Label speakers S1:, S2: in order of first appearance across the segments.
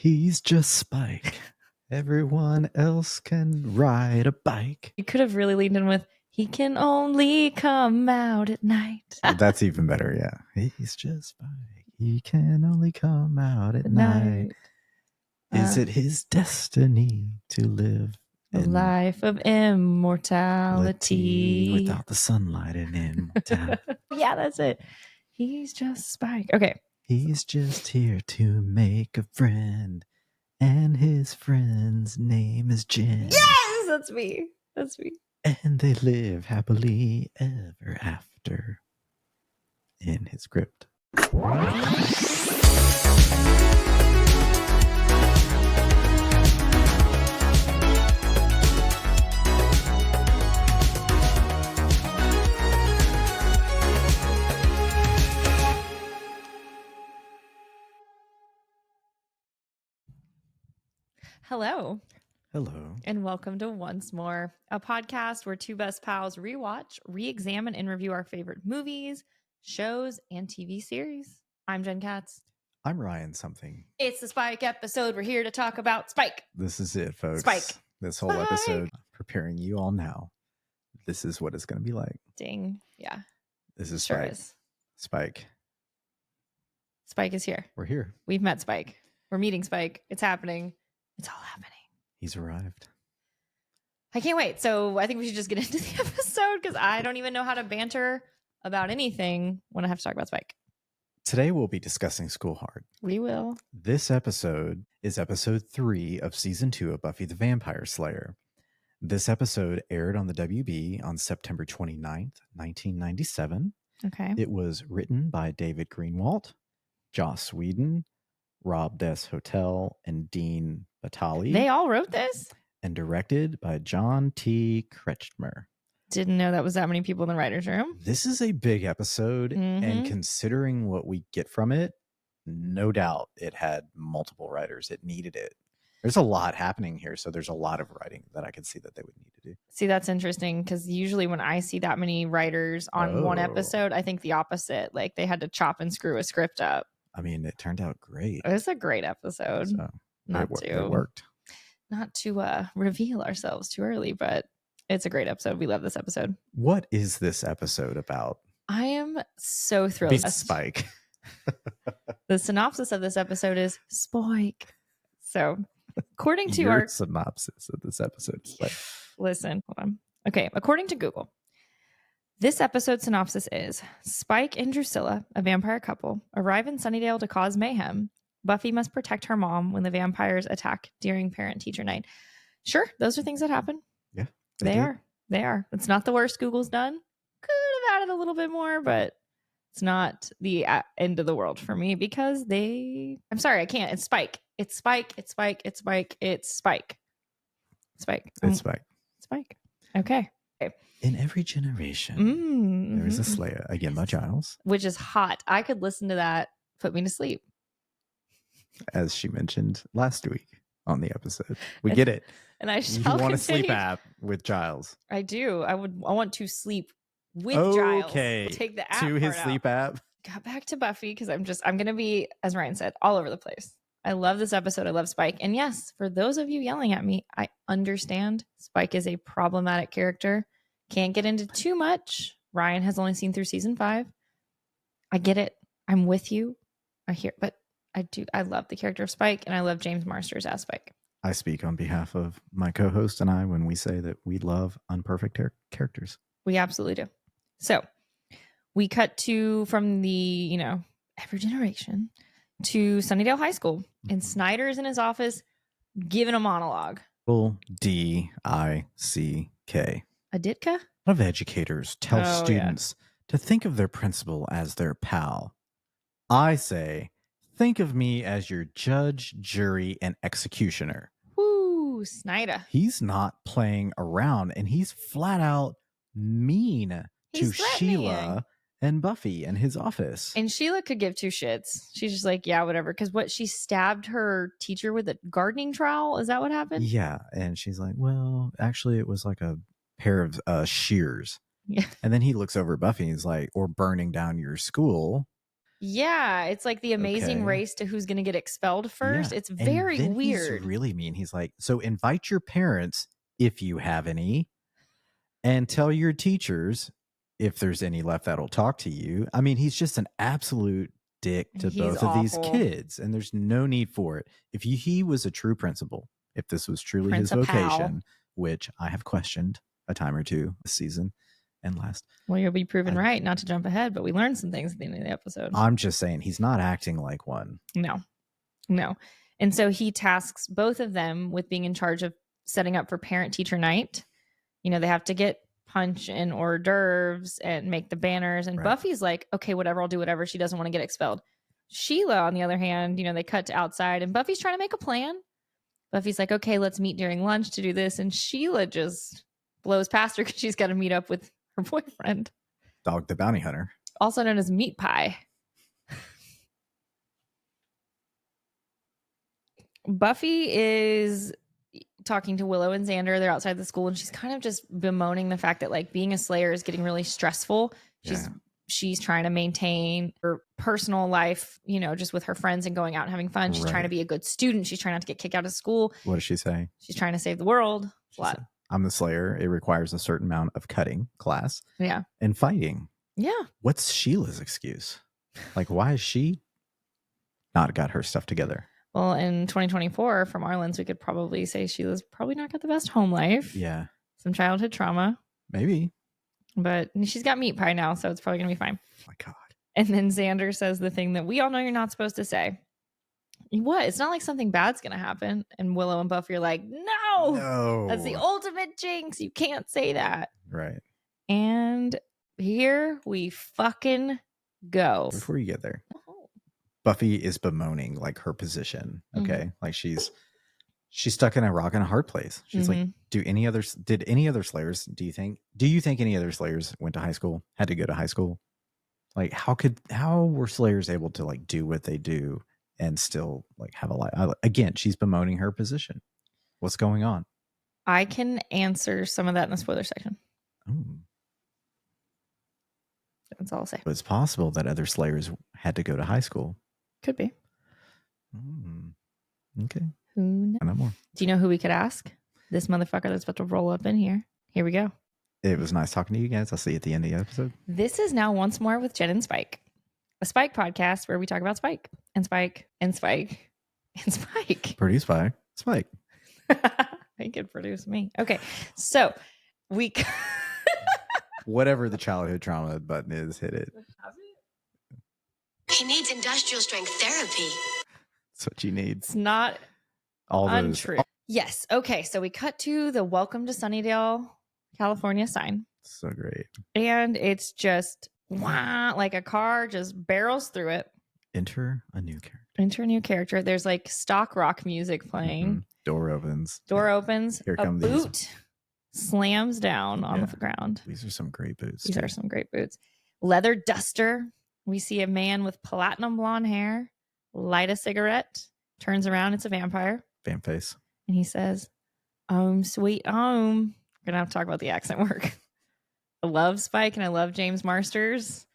S1: He's just Spike. Everyone else can ride a bike.
S2: You could have really leaned in with, he can only come out at night.
S1: That's even better, yeah. He's just Spike. He can only come out at night. Is it his destiny to live
S2: a life of immortality
S1: without the sunlight and immortality?
S2: Yeah, that's it. He's just Spike. Okay.
S1: He's just here to make a friend, and his friend's name is Jen.
S2: Yes, that's me. That's me.
S1: And they live happily ever after in his crypt.
S2: Hello.
S1: Hello.
S2: And welcome to Once More, a podcast where two best pals rewatch, re-examine, and review our favorite movies, shows, and TV series. I'm Jen Katz.
S1: I'm Ryan something.
S2: It's the Spike episode. We're here to talk about Spike.
S1: This is it, folks.
S2: Spike.
S1: This whole episode, preparing you all now. This is what it's going to be like.
S2: Ding. Yeah.
S1: This is
S2: sure
S1: Spike.
S2: Is.
S1: Spike.
S2: Spike is here.
S1: We're here.
S2: We've met Spike. We're meeting Spike. It's happening. It's all happening.
S1: He's arrived.
S2: I can't wait. So I think we should just get into the episode because I don't even know how to banter about anything when I have to talk about Spike.
S1: Today we'll be discussing School Hard.
S2: We will.
S1: This episode is episode 3 of season 2 of Buffy the Vampire Slayer. This episode aired on the WB on September 29th, 1997.
S2: Okay.
S1: It was written by David Greenwalt, Joss Whedon, Rob Des Hotel, and Dean Batali.
S2: They all wrote this?
S1: And directed by John T. Kretschmer.
S2: Didn't know that was that many people in the writer's room.
S1: This is a big episode, and considering what we get from it, no doubt it had multiple writers. It needed it. There's a lot happening here, so there's a lot of writing that I could see that they would need to do.
S2: See, that's interesting, because usually when I see that many writers on one episode, I think the opposite. Like, they had to chop and screw a script up.
S1: I mean, it turned out great.
S2: It was a great episode.
S1: So
S2: it worked. Not to reveal ourselves too early, but it's a great episode. We love this episode.
S1: What is this episode about?
S2: I am so thrilled.
S1: Beast Spike.
S2: The synopsis of this episode is Spike. So, according to our
S1: synopsis of this episode, Spike.
S2: Listen, hold on. Okay, according to Google, this episode synopsis is Spike and Drusilla, a vampire couple, arrive in Sunnydale to cause mayhem. Buffy must protect her mom when the vampires attack during parent-teacher night. Sure, those are things that happen.
S1: Yeah,
S2: they are. They are. It's not the worst Google's done. Could have added a little bit more, but it's not the end of the world for me because I'm sorry, I can't. It's Spike. It's Spike. It's Spike. It's Spike. It's Spike. Spike.
S1: It's Spike.
S2: Spike. Okay.
S1: In every generation, there is a Slayer, again by Giles.
S2: Which is hot. I could listen to that, put me to sleep.
S1: As she mentioned last week on the episode. We get it.
S2: And I
S1: shall You want a sleep app with Giles.
S2: I do. I want to sleep with Giles.
S1: Okay.
S2: Take the app
S1: to his
S2: out.
S1: sleep app.
S2: Got back to Buffy because I'm going to be, as Ryan said, all over the place. I love this episode. I love Spike. And yes, for those of you yelling at me, I understand Spike is a problematic character. Can't get into too much. Ryan has only seen through season 5. I get it. I'm with you. But I love the character of Spike, and I love James Marsters as Spike.
S1: I speak on behalf of my co-host and I when we say that we love unperfect characters.
S2: We absolutely do. So we cut from the, every generation to Sunnydale High School, and Snyder's in his office giving a monologue.
S1: D-I-C-K.
S2: A Ditka?
S1: A lot of educators tell students to think of their principal as their pal. I say, think of me as your judge, jury, and executioner.
S2: Woo, Snyder.
S1: He's not playing around, and he's flat out mean to Sheila and Buffy in his office.
S2: And Sheila could give two shits. She's just like, yeah, whatever. Because she stabbed her teacher with a gardening trowel? Is that what happened?
S1: Yeah. And she's like, well, actually, it was like a pair of shears.
S2: Yeah.
S1: And then he looks over at Buffy and he's like, or burning down your school.
S2: Yeah, it's like the Amazing Race to who's going to get expelled first. It's very
S1: and then
S2: weird.
S1: He's really mean. He's like, so invite your parents if you have any, and tell your teachers if there's any left that'll talk to you. I mean, he's just an absolute dick to both of these kids, and there's no need for it. If he was a true principal, if this was truly his vocation, which I have questioned a time or two this season and last.
S2: Well, you'll be proven right, not to jump ahead, but we learned some things at the end of the episode.
S1: I'm just saying he's not acting like one.
S2: No. And so he tasks both of them with being in charge of setting up for parent-teacher night. You know, they have to get punch and hors d'oeuvres and make the banners. And Buffy's like, okay, whatever, I'll do whatever. She doesn't want to get expelled. Sheila, on the other hand, you know, they cut to outside and Buffy's trying to make a plan. Buffy's like, okay, let's meet during lunch to do this. And Sheila just blows past her because she's got to meet up with her boyfriend.
S1: Dog the Bounty Hunter.
S2: Also known as Meat Pie. Buffy is talking to Willow and Xander. They're outside the school and she's kind of just bemoaning the fact that like being a Slayer is getting really stressful. She's trying to maintain her personal life, you know, just with her friends and going out and having fun. She's trying to be a good student. She's trying not to get kicked out of school.
S1: What does she say?
S2: She's trying to save the world. What?
S1: I'm the Slayer. It requires a certain amount of cutting class.
S2: Yeah.
S1: And fighting.
S2: Yeah.
S1: What's Sheila's excuse? Like, why has she not got her stuff together?
S2: Well, in 2024, from our lens, we could probably say Sheila's probably not got the best home life.
S1: Yeah.
S2: Some childhood trauma.
S1: Maybe.
S2: But she's got Meat Pie now, so it's probably going to be fine.
S1: Oh my God.
S2: And then Xander says the thing that we all know you're not supposed to say. What? It's not like something bad's going to happen. And Willow and Buffy are like, no, that's the ultimate jinx. You can't say that.
S1: Right.
S2: And here we fucking go.
S1: Before you get there, Buffy is bemoaning like her position. Okay. Like she's stuck in a rock and a hard place. She's like, did any other Slayers, do you think any other Slayers went to high school, had to go to high school? Like how were Slayers able to like do what they do and still like have a life? Again, she's bemoaning her position. What's going on?
S2: I can answer some of that in the spoiler section.
S1: Ooh.
S2: That's all I'll say.
S1: But it's possible that other Slayers had to go to high school.
S2: Could be.
S1: Okay.
S2: Who knows?
S1: I know more.
S2: Do you know who we could ask? This motherfucker that's about to roll up in here. Here we go.
S1: It was nice talking to you guys. I'll see you at the end of the episode.
S2: This is Now Once More with Jen and Spike, a Spike podcast where we talk about Spike and Spike and Spike and Spike.
S1: Produced by Spike.
S2: They could produce me. Okay. So we...
S1: Whatever the childhood trauma button is, hit it.
S3: He needs industrial strength therapy.
S1: That's what you need.
S2: It's not untrue. Yes. Okay. So we cut to the Welcome to Sunnydale, California sign.
S1: So great.
S2: And it's just like a car just barrels through it.
S1: Enter a new character. There's like stock rock music playing. Door opens.
S2: Here comes a boot. Slams down on the ground.
S1: These are some great boots.
S2: Leather duster. We see a man with platinum blonde hair light a cigarette, turns around. It's a vampire.
S1: Vamp face.
S2: And he says, sweet home. We're going to have to talk about the accent work. I love Spike and I love James Marsters.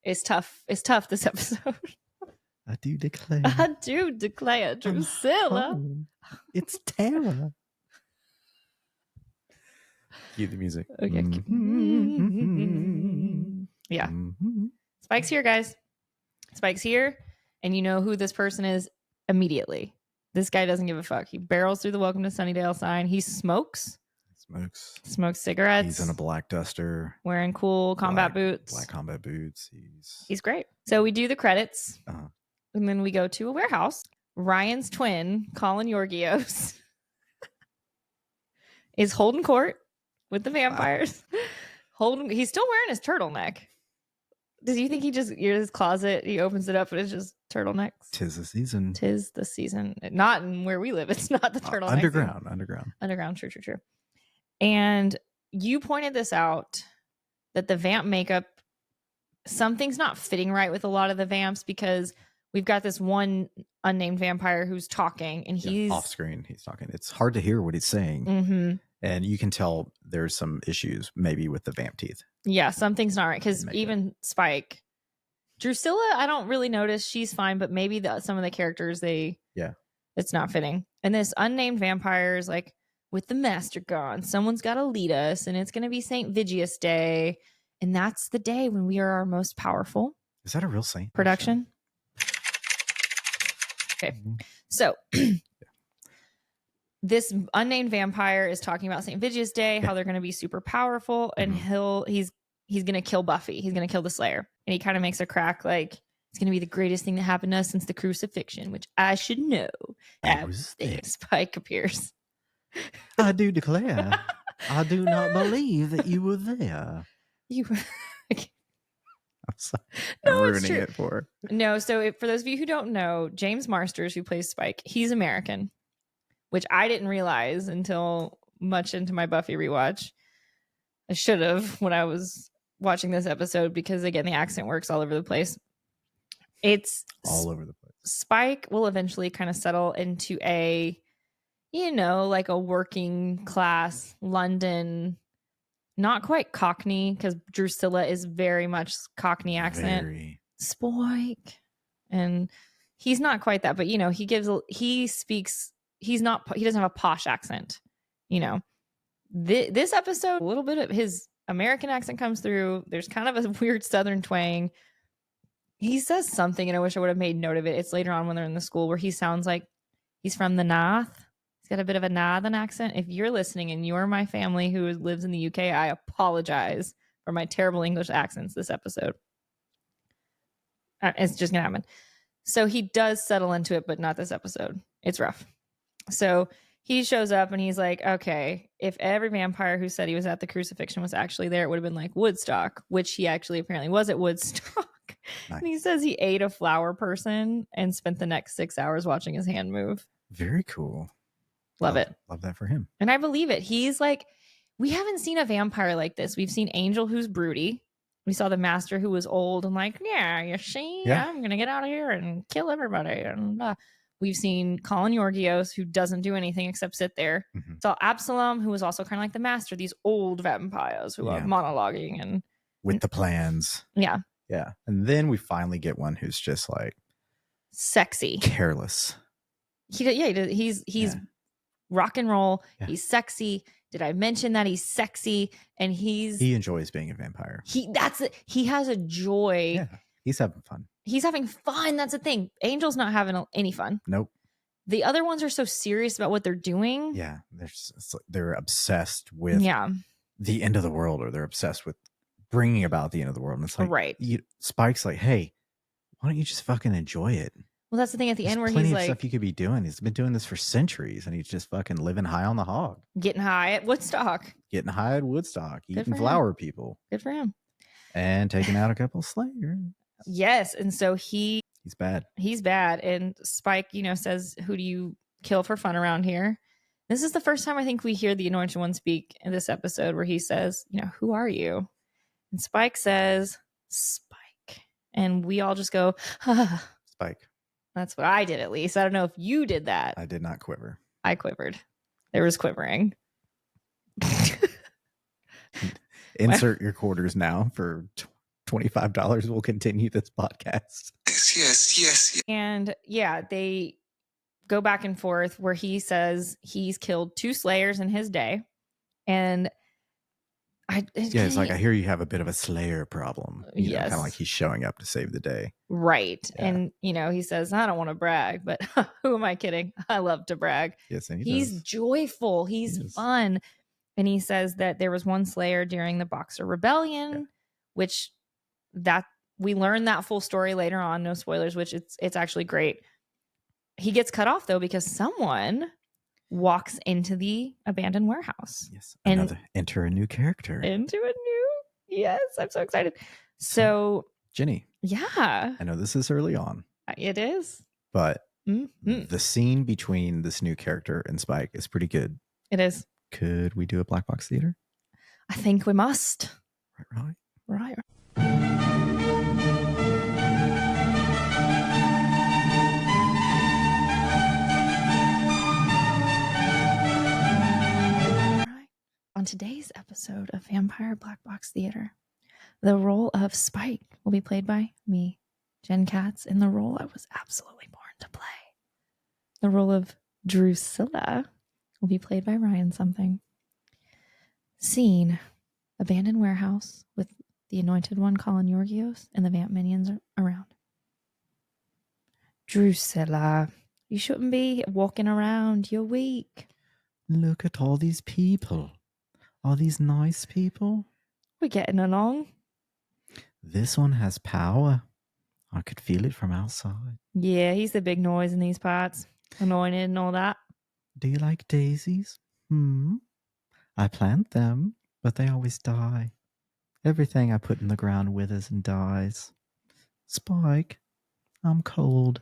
S2: It's tough this episode.
S1: I do declare.
S2: Drusilla.
S1: It's Tara. Cue the music.
S2: Okay. Yeah. Spike's here, guys. Spike's here. And you know who this person is immediately. This guy doesn't give a fuck. He barrels through the Welcome to Sunnydale sign. He smokes cigarettes.
S1: He's in a black duster.
S2: Wearing cool combat boots.
S1: Black combat boots.
S2: He's great. So we do the credits. And then we go to a warehouse. Ryan's twin, Colin Yorgios, is holding court with the vampires. He's still wearing his turtleneck. Does you think he just in his closet, he opens it up and it's just turtlenecks?
S1: Tis the season.
S2: Not in where we live. It's not the turtleneck. Underground. True. And you pointed this out, that the vamp makeup, something's not fitting right with a lot of the vamps, because we've got this one unnamed vampire who's talking and he's
S1: off screen. He's talking. It's hard to hear what he's saying. And you can tell there's some issues maybe with the vamp teeth.
S2: Yeah, something's not right, because even Spike Drusilla, I don't really notice. She's fine, but maybe some of the characters, it's not fitting. And this unnamed vampire is like, with the master gone, someone's got to lead us, and it's going to be St. Vigius Day. And that's the day when we are our most powerful.
S1: Is that a real saint?
S2: Production? Okay. So this unnamed vampire is talking about St. Vigius Day, how they're going to be super powerful, and he's going to kill Buffy. He's going to kill the Slayer. And he kind of makes a crack like it's going to be the greatest thing that happened to us since the crucifixion, which I should know. Spike appears.
S1: I do declare, I do not believe that you were there.
S2: You were.
S1: I'm sorry.
S2: No,
S1: I'm ruining it for her.
S2: No, so for those of you who don't know, James Marsters, who plays Spike, he's American, which I didn't realize until much into my Buffy rewatch. I should have when I was watching this episode because, again, the accent works all over the place. It's
S1: all over the place.
S2: Spike will eventually kind of settle into a, like a working class London, not quite Cockney, because Drusilla is very much Cockney accent. Spike. And he's not quite that, but he doesn't have a posh accent. This episode, a little bit of his American accent comes through. There's kind of a weird Southern twang. He says something, and I wish I would have made note of it. It's later on when they're in the school where he sounds like he's from the North. He's got a bit of a northern accent. If you're listening and you're my family who lives in the UK, I apologize for my terrible English accents this episode. It's just going to happen. So he does settle into it, but not this episode. It's rough. So he shows up and he's like, okay, if every vampire who said he was at the crucifixion was actually there, it would have been like Woodstock, which he actually apparently was at Woodstock. Nice. And he says he ate a flower person and spent the next 6 hours watching his hand move.
S1: Very cool.
S2: Love it.
S1: Love that for him.
S2: And I believe it. He's like, we haven't seen a vampire like this. We've seen Angel, who's broody. We saw the master, who was old and like, yeah, you see, I'm going to get out of here and kill everybody. And we've seen Colin Yorgios, who doesn't do anything except sit there. Mm-hmm. Saw Absalom, who was also kind of like the master, these old vampires who are monologuing and
S1: with the plans.
S2: Yeah.
S1: Yeah. And then we finally get one who's just like
S2: sexy,
S1: careless.
S2: He's rock and roll. Yeah. He's sexy. Did I mention that he's sexy? And he
S1: enjoys being a vampire.
S2: He has a joy.
S1: Yeah. He's having fun.
S2: He's having fun. That's the thing. Angel's not having any fun.
S1: Nope.
S2: The other ones are so serious about what they're doing.
S1: Yeah. They're obsessed with the end of the world, or they're obsessed with bringing about the end of the world. And it's like,
S2: right.
S1: Spike's like, hey, why don't you just fucking enjoy it?
S2: Well, that's the thing at the end where
S1: plenty
S2: he's
S1: of
S2: like,
S1: stuff you could be doing. He's been doing this for centuries, and he's just fucking living high on the hog.
S2: Getting high at Woodstock.
S1: Eating flower people.
S2: Good for him.
S1: And taking out a couple slayers.
S2: Yes. And so he's
S1: bad.
S2: He's bad. And Spike, says, who do you kill for fun around here? This is the first time I think we hear the Anointed One speak in this episode, where he says, who are you? And Spike says, Spike. And we all just go,
S1: Spike.
S2: That's what I did, at least. I don't know if you did that.
S1: I did not quiver.
S2: I quivered. There was quivering.
S1: Insert your quarters now for $25. We'll continue this podcast.
S4: Yes.
S2: And they go back and forth where he says he's killed 2 slayers in his day. And
S1: it's like, I hear you have a bit of a slayer problem.
S2: Yes.
S1: Kind of like he's showing up to save the day.
S2: Right. Yeah. And, he says, I don't want to brag, but who am I kidding? I love to brag.
S1: Yes, and
S2: he's joyful. He's fun. And he says that there was one slayer during the Boxer Rebellion, which we learn that full story later on. No spoilers, which it's actually great. He gets cut off, though, because someone walks into the abandoned warehouse.
S1: Yes. Enter a new character.
S2: Yes, I'm so excited. So
S1: Jenny.
S2: Yeah.
S1: I know this is early on.
S2: It is.
S1: But the scene between this new character and Spike is pretty good.
S2: It is.
S1: Could we do a black box theater?
S2: I think we must.
S1: Right.
S2: On today's episode of Vampire Black Box Theater, the role of Spike will be played by me, Jen Katz in the role I was absolutely born to play. The role of Drusilla will be played by Ryan something. Scene: abandoned warehouse with the anointed one Colin Yorgios and the vamp minions around. Drusilla, you shouldn't be walking around. You're weak.
S1: Look at all these people. All these nice people.
S2: We're getting along.
S1: This one has power. I could feel it from outside.
S2: Yeah, he's the big noise in these parts. Anointed and all that.
S1: Do you like daisies? I plant them, but they always die. Everything I put in the ground withers and dies. Spike, I'm cold.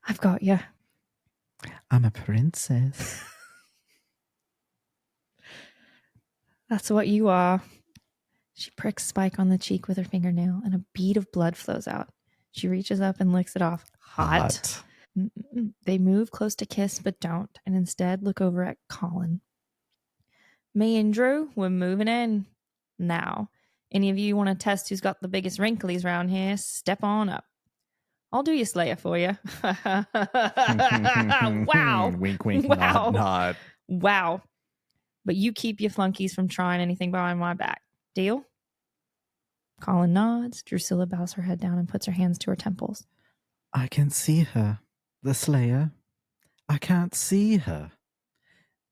S2: I've got you.
S1: I'm a princess.
S2: That's what you are. She pricks Spike on the cheek with her fingernail, and a bead of blood flows out. She reaches up and licks it off. Hot. They move close to kiss, but don't, and instead look over at Colin. Me and Drew, we're moving in. Now, any of you want to test who's got the biggest wrinklies around here, step on up. I'll do your Slayer for you. Wow.
S1: Wink, wink,
S2: Wow.
S1: nod, nod.
S2: Wow. But you keep your flunkies from trying anything behind my back. Deal? Colin nods. Drusilla bows her head down and puts her hands to her temples.
S1: I can see her. The Slayer. I can't see her.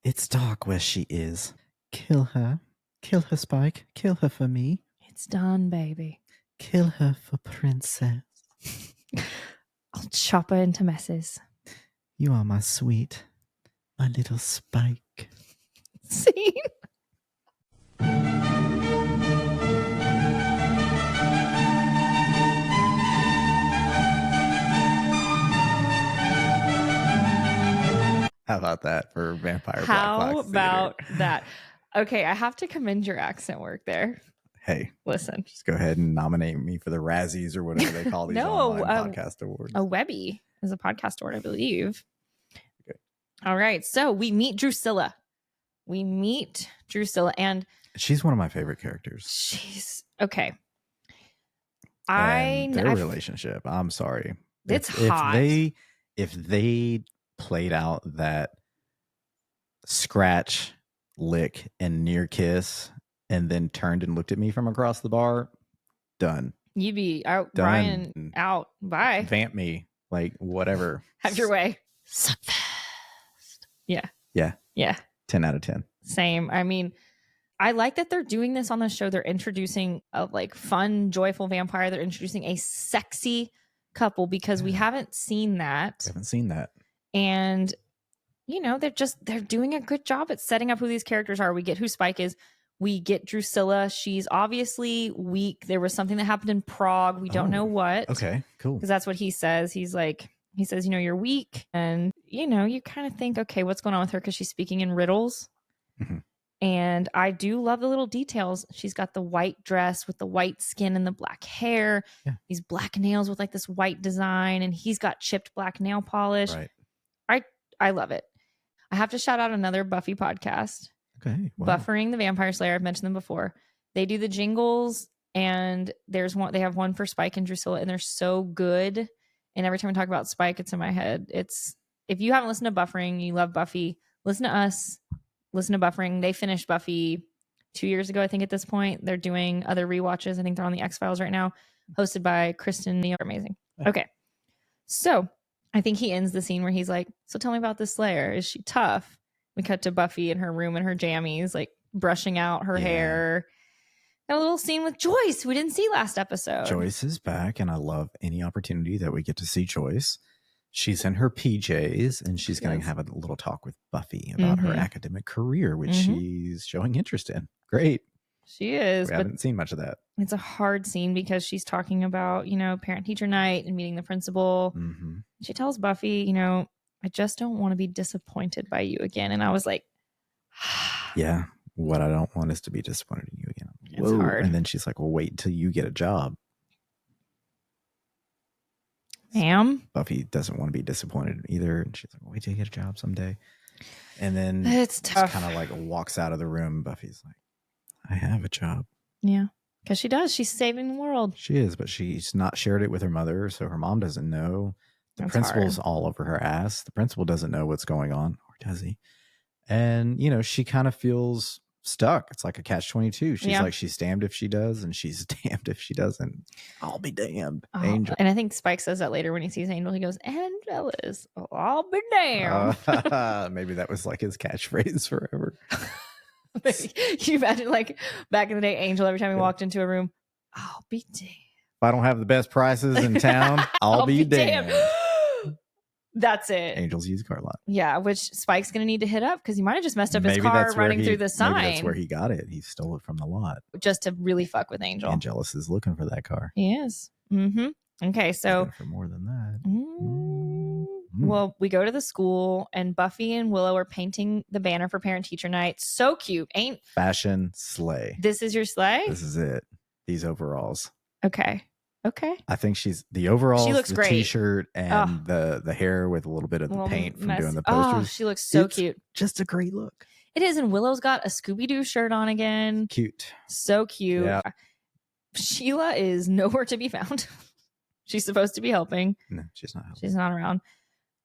S1: It's dark where she is. Kill her. Kill her, Spike. Kill her for me.
S2: It's done, baby.
S1: Kill her for Princess.
S2: I'll chop her into messes.
S1: You are my sweet, my little Spike.
S2: Scene.
S1: How about that for Vampire
S2: How
S1: Black Box
S2: about
S1: Theater?
S2: that? Okay, I have to commend your accent work there.
S1: Hey,
S2: Listen.
S1: just go ahead and nominate me for the Razzies or whatever they call these online podcast awards.
S2: A Webby is a podcast award, I believe.
S1: Okay.
S2: All right, so we meet Drusilla. And
S1: she's one of my favorite characters.
S2: she's okay.
S1: Their relationship. I'm sorry.
S2: It's hot.
S1: If they played out that scratch, lick, and near kiss, and then turned and looked at me from across the bar, done.
S2: You'd be out.
S1: Done.
S2: Ryan out. Bye.
S1: Vamp me, like whatever.
S2: Have your way. Suck fast. Yeah.
S1: Yeah.
S2: Yeah.
S1: 10 out of 10.
S2: Same. I mean, I like that they're doing this on the show. They're introducing a like fun, joyful vampire. They're introducing a sexy couple because we haven't seen that. And you know, they're doing a good job at setting up who these characters are. We get who Spike is. We get Drusilla. She's obviously weak. There was something that happened in Prague. We don't know what.
S1: Okay, cool.
S2: Because that's what he says. He says, you know, you're weak. And, you know, you kind of think, okay, what's going on with her? Because she's speaking in riddles.
S1: Mm-hmm.
S2: And I do love the little details. She's got the white dress with the white skin and the black hair.
S1: Yeah.
S2: These black nails with like this white design. And he's got chipped black nail polish.
S1: Right.
S2: I love it. I have to shout out another Buffy podcast.
S1: Okay. Wow.
S2: Buffering the Vampire Slayer. I've mentioned them before. They do the jingles, and there's one. They have one for Spike and Drusilla, and they're so good. And every time I talk about Spike, it's in my head. It's if you haven't listened to Buffering, you love Buffy. Listen to us. Listen to Buffering. They finished Buffy 2 years ago, I think. At this point, they're doing other rewatches. I think they're on the X-Files right now, hosted by Kristen. They're amazing. Okay, so I think he ends the scene where he's like, "So tell me about this Slayer. Is she tough?" We cut to Buffy in her room in her jammies, like brushing out her hair. And a little scene with Joyce, who we didn't see last episode.
S1: Joyce is back, and I love any opportunity that we get to see Joyce. She's in her PJs, and she's going to have a little talk with Buffy about her academic career, which she's showing interest in. Great.
S2: She is.
S1: We haven't seen much of that.
S2: It's a hard scene because she's talking about, you know, parent-teacher night and meeting the principal.
S1: Mm-hmm.
S2: She tells Buffy, you know, I just don't want to be disappointed by you again. And I was like,
S1: yeah, what I don't want is to be disappointed in you again.
S2: It's hard.
S1: And then she's like, well, wait until you get a job.
S2: Ma'am?
S1: Buffy doesn't want to be disappointed either. And she's like, wait till you get a job someday. And then
S2: it's tough.
S1: Kind of like walks out of the room. Buffy's like, I have a job.
S2: Yeah. Because she does. She's saving the world.
S1: She is, but she's not shared it with her mother, so her mom doesn't know. The
S2: That's
S1: principal's
S2: hard.
S1: all over her ass. The principal doesn't know what's going on, or does he? And, she kind of feels stuck. It's like a catch-22. She's like, she's damned if she does, and she's damned if she doesn't. I'll be damned. Angel.
S2: And I think Spike says that later when he sees Angel. He goes, Angelus, I'll be damned.
S1: Maybe that was like his catchphrase forever.
S2: Can you imagine, like, back in the day, Angel, every time he walked into a room, I'll be damned.
S1: If I don't have the best prices in town, I'll be damned.
S2: That's it.
S1: Angel's used car lot.
S2: Yeah, which Spike's going to need to hit up because he might have just messed up his car running through the sign.
S1: Maybe that's where he got it. He stole it from the lot.
S2: Just to really fuck with Angel.
S1: Angelus is looking for that car.
S2: He is. Mm-hmm. Okay, so.
S1: For more than that.
S2: Well, we go to the school and Buffy and Willow are painting the banner for parent teacher night. So cute.
S1: Fashion slay.
S2: This is your sleigh?
S1: This is it. These overalls.
S2: Okay. I think
S1: she's the overalls,
S2: she looks
S1: the
S2: great.
S1: T-shirt, and the hair with a little bit of the paint from doing the posters.
S2: Oh, she looks so cute.
S1: Just a great look.
S2: It is. And Willow's got a Scooby-Doo shirt on again.
S1: Cute.
S2: So cute.
S1: Yeah.
S2: Sheila is nowhere to be found. She's supposed to be helping.
S1: No, she's not helping.
S2: She's not around.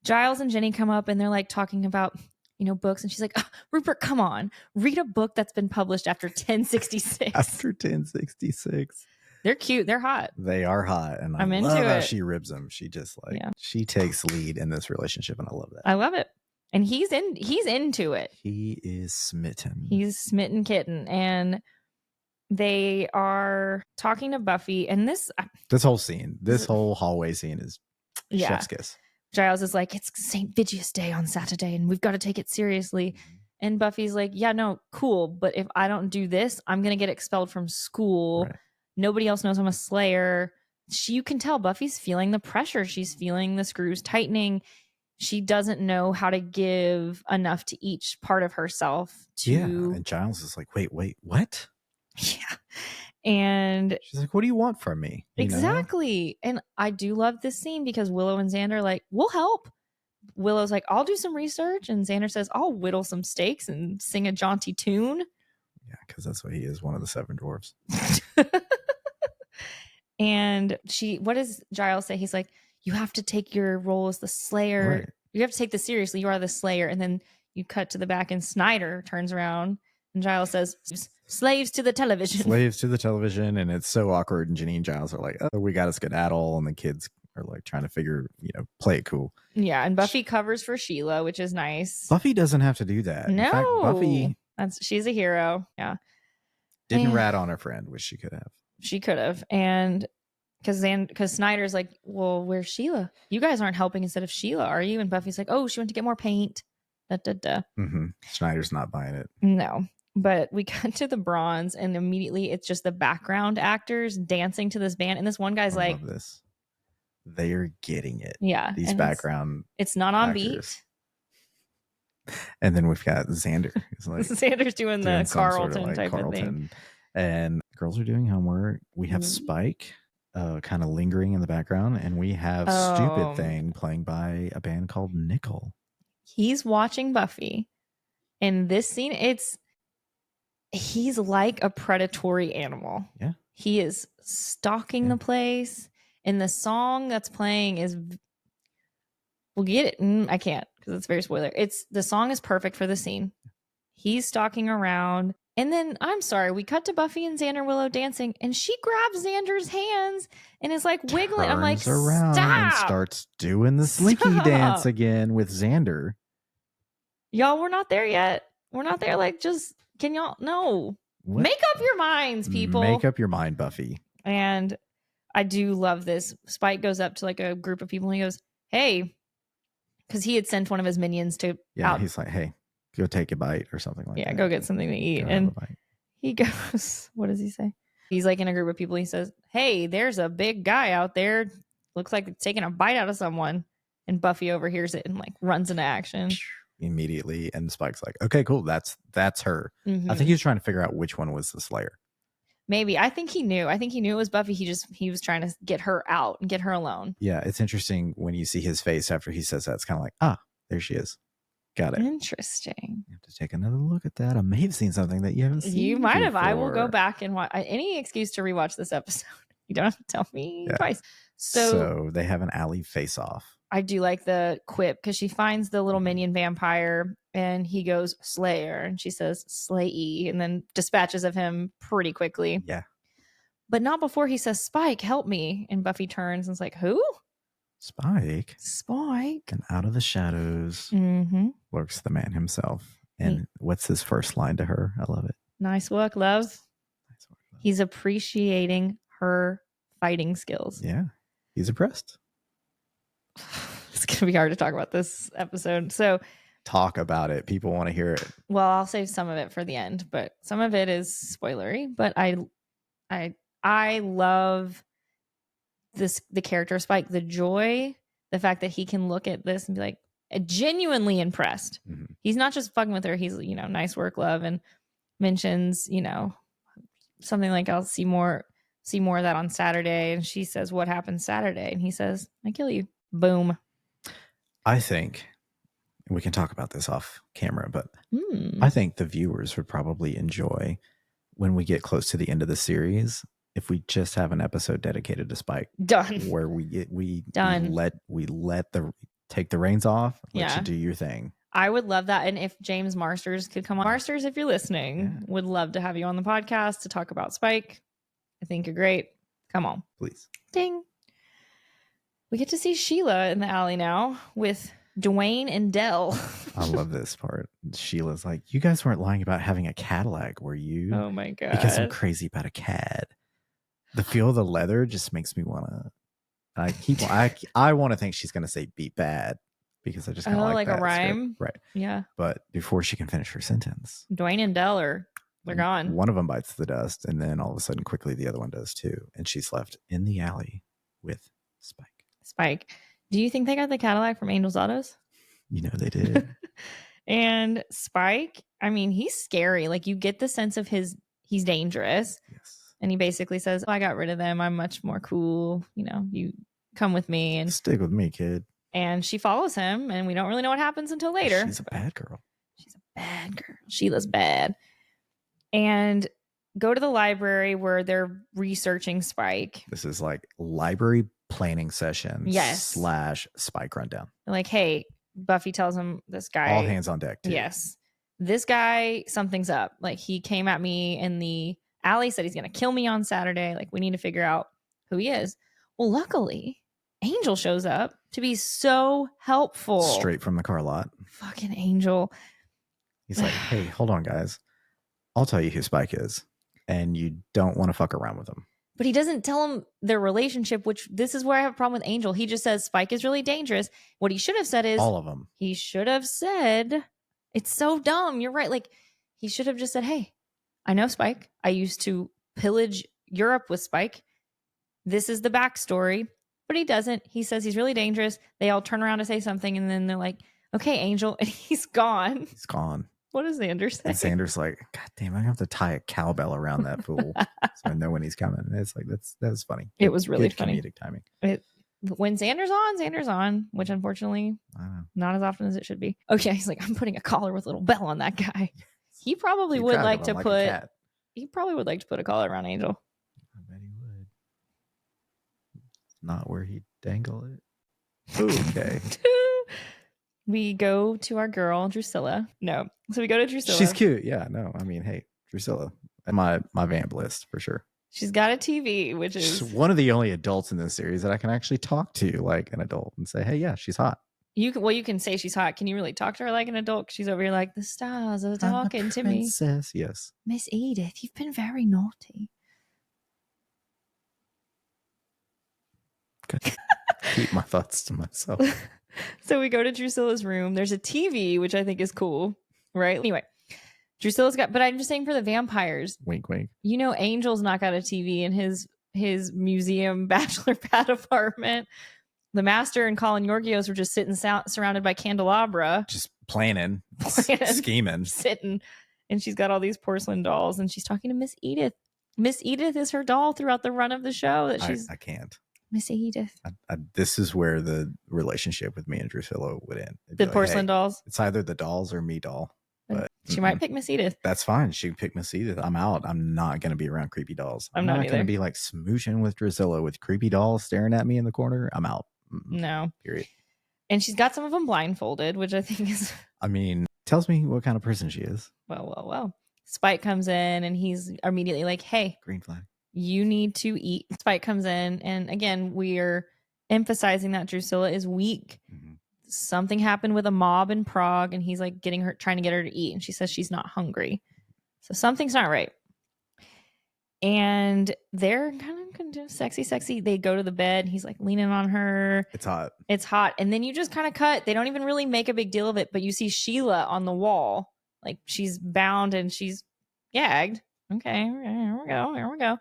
S2: Giles and Jenny come up and they're like talking about, books. And she's like, Rupert, come on. Read a book that's been published after 1066.
S1: After 1066.
S2: They're cute. They're hot.
S1: They are hot. And
S2: I'm into
S1: love how
S2: it.
S1: she ribs them. She just she takes lead in this relationship. And I love that.
S2: I love it. And he's into it.
S1: He is smitten.
S2: He's smitten kitten. And they are talking to Buffy. And this
S1: whole scene, this whole hallway scene is chef's kiss.
S2: Giles is like, it's St. Vigius Day on Saturday and we've got to take it seriously. And Buffy's like, yeah, no, cool. But if I don't do this, I'm going to get expelled from school. Right. Nobody else knows I'm a Slayer. You can tell Buffy's feeling the pressure. She's feeling the screws tightening. She doesn't know how to give enough to each part of herself.
S1: And Giles is like, wait, what?
S2: Yeah. And
S1: she's like, what do you want from me?
S2: Exactly. And I do love this scene because Willow and Xander are like, we'll help. Willow's like, I'll do some research. And Xander says, I'll whittle some steaks and sing a jaunty tune.
S1: Yeah, because that's what he is, one of the 7 dwarves.
S2: And what does Giles say? He's like, you have to take your role as the Slayer. Right. You have to take this seriously. You are the Slayer. And then you cut to the back and Snyder turns around and Giles says, slaves to the television.
S1: Slaves to the television. And it's so awkward. And Jenny and Giles are like, oh, we got to skedaddle. And the kids are like trying to figure, play it cool.
S2: Yeah. And Buffy covers for Sheila, which is nice.
S1: Buffy doesn't have to do that.
S2: No.
S1: In fact, Buffy.
S2: She's a hero. Yeah.
S1: Didn't rat on her friend, which she could have.
S2: She could have. And because Snyder's like, well, where's Sheila? You guys aren't helping instead of Sheila, are you? And Buffy's like, oh, she went to get more paint.
S1: Snyder's not buying it.
S2: No. But we cut to the bronze and immediately it's just the background actors dancing to this band. And this one guy's like,
S1: love this. They are getting it.
S2: Yeah.
S1: These background.
S2: It's not on
S1: actors. Beat. And then we've got Xander. Like
S2: Xander's doing the Carlton type of thing.
S1: And girls are doing homework. We have Spike kind of lingering in the background. And we have Stupid Thing playing by a band called Nickel.
S2: He's watching Buffy. In this scene, he's like a predatory animal.
S1: Yeah.
S2: He is stalking the place. And the song that's playing is, we'll get it. I can't because it's very spoiler. The song is perfect for the scene. He's stalking around. And then, I'm sorry, we cut to Buffy and Xander Willow dancing, and she grabs Xander's hands and is like wiggling. I'm like,
S1: around
S2: stop!
S1: And starts doing the slinky dance again with Xander.
S2: Y'all, we're not there yet. We're not there. Like, just, can y'all, no. What? Make up your minds, people.
S1: Make up your mind, Buffy.
S2: And I do love this. Spike goes up to like a group of people and he goes, hey, because he had sent one of his minions to out.
S1: He's like, hey, go take a bite or something like that.
S2: Yeah, go get something to eat. And he goes, what does he say? He's like in a group of people. He says, hey, there's a big guy out there. Looks like it's taking a bite out of someone. And Buffy overhears it and like runs into action.
S1: Immediately. And Spike's like, okay, cool. That's her. I think he was trying to figure out which one was the Slayer.
S2: Maybe. I think he knew it was Buffy. He was trying to get her out and get her alone.
S1: Yeah. It's interesting when you see his face after he says that. It's kind of like, there she is. Got it.
S2: Interesting.
S1: You have to take another look at that. I may have seen something that you haven't seen.
S2: You might have. I will go
S1: before.
S2: back and watch any excuse to rewatch this episode. You don't have to tell me twice.
S1: So they have an alley face off.
S2: I do like the quip because she finds the little minion vampire and he goes Slayer and she says Slay and then dispatches of him pretty quickly.
S1: Yeah.
S2: But not before he says Spike, help me. And Buffy turns and is like, who?
S1: Spike.
S2: Spike.
S1: And out of the shadows lurks the man himself. And what's his first line to her? I love it.
S2: Nice work, love.
S1: Nice work, love.
S2: He's appreciating her fighting skills.
S1: Yeah. He's impressed.
S2: It's going to be hard to talk about this episode. So
S1: talk about it. People want to hear it.
S2: Well, I'll save some of it for the end, but some of it is spoilery. But I love the character of Spike, the joy, the fact that he can look at this and be like genuinely impressed.
S1: Mm-hmm.
S2: He's not just fucking with her. He's, nice work, love, and mentions, something like I'll see more of that on Saturday. And she says, what happened Saturday? And he says, I kill you. Boom.
S1: I think, and we can talk about this off camera, but I think the viewers would probably enjoy when we get close to the end of the series if we just have an episode dedicated to Spike.
S2: Done.
S1: Where we take the reins off, let you do your thing.
S2: I would love that. And if James Marsters could come on. Marsters, if you're listening, would love to have you on the podcast to talk about Spike. I think you're great. Come on.
S1: Please.
S2: Ding. We get to see Sheila in the alley now with Dwayne and Dell.
S1: I love this part. Sheila's like, you guys weren't lying about having a Cadillac, were you?
S2: Oh my God.
S1: Because I'm crazy about a cad. The feel of the leather just makes me want to. I want to think she's going to say "be bad" because I just kind of like that
S2: a rhyme,
S1: script. Right?
S2: Yeah.
S1: But before she can finish her sentence,
S2: Dwayne and Dell they're gone.
S1: One of them bites the dust, and then all of a sudden, quickly, the other one does too, and she's left in the alley with Spike.
S2: Do you think they got the Cadillac from Angel's Autos?
S1: They did.
S2: And Spike, I mean, he's scary. Like you get the sense of he's dangerous.
S1: Yes.
S2: And he basically says, I got rid of them. I'm much more cool. You come with me and
S1: stick with me, kid.
S2: And she follows him, and we don't really know what happens until later.
S1: She's a bad girl.
S2: Sheila's bad. And go to the library where they're researching Spike.
S1: This is like library planning session.
S2: Yes.
S1: / Spike rundown.
S2: Like, hey, Buffy tells him this guy.
S1: All hands on deck, too.
S2: Yes. This guy, something's up. Like, he came at me in the alley, said he's going to kill me on Saturday. Like, we need to figure out who he is. Well, luckily, Angel shows up to be so helpful.
S1: Straight from the car lot.
S2: Fucking Angel.
S1: He's like, hey, hold on, guys. I'll tell you who Spike is. And you don't want to fuck around with him.
S2: But he doesn't tell him their relationship, which this is where I have a problem with Angel. He just says Spike is really dangerous. What he should have said is...
S1: all of them.
S2: He should have said... It's so dumb. You're right. Like, he should have just said, hey, I know Spike. I used to pillage Europe with Spike. This is the backstory. But he doesn't. He says he's really dangerous. They all turn around to say something, and then they're like, okay, Angel. And he's gone.
S1: He's gone.
S2: What does Xander say?
S1: And Xander's like, God damn, I have to tie a cowbell around that fool so I know when he's coming. And it's like, that's funny.
S2: It was really
S1: good
S2: funny.
S1: Comedic timing.
S2: When Xander's on, which unfortunately not as often as it should be. Okay, he's like, I'm putting a collar with a little bell on that guy. He probably would like to put. He probably would like to put a collar around Angel.
S1: I bet he would. Not where he'd dangle it. Okay.
S2: We go to our girl Drusilla. No, so we go to Drusilla.
S1: She's cute. Yeah. No, I mean, hey, Drusilla, my vamp list for sure.
S2: She's got a TV, which is
S1: she's one of the only adults in this series that I can actually talk to like an adult and say, hey, yeah, she's hot.
S2: You can say she's hot. Can you really talk to her like an adult? She's over here like, the stars are talking to me.
S1: Princess, yes.
S2: Miss Edith, you've been very naughty.
S1: Good. Keep my thoughts to myself.
S2: So we go to Drusilla's room. There's a TV, which I think is cool, right? Anyway, Drusilla's got, but I'm just saying for the vampires.
S1: Wink, wink.
S2: Angel's not got a TV in his museum bachelor pad apartment. The Master and Colin Yorgios were just sitting surrounded by candelabra.
S1: Just planning, scheming.
S2: Sitting. And she's got all these porcelain dolls, and she's talking to Miss Edith. Miss Edith is her doll throughout the run of the show.
S1: I can't.
S2: Miss Edith.
S1: This is where the relationship with me and Drusilla would end.
S2: The porcelain dolls?
S1: It's either the dolls or me doll. But
S2: she might pick Miss Edith.
S1: That's fine. She can pick Miss Edith. I'm out. I'm not going to be around creepy dolls.
S2: I'm not
S1: going to
S2: either.
S1: be like smooching with Drusilla with creepy dolls staring at me in the corner. I'm out.
S2: No.
S1: Period.
S2: And she's got some of them blindfolded, which I think is...
S1: I mean, tells me what kind of person she is.
S2: Well. Spike comes in and he's immediately like, hey,
S1: green flag.
S2: You need to eat. Spike comes in. And again, we're emphasizing that Drusilla is weak. Mm-hmm. Something happened with a mob in Prague and he's like trying to get her to eat. And she says she's not hungry. So something's not right. And they're kind of sexy. They go to the bed. And he's like leaning on her.
S1: It's hot.
S2: And then you just kind of cut. They don't even really make a big deal of it. But you see Sheila on the wall. Like she's bound and she's gagged. Okay, here we go.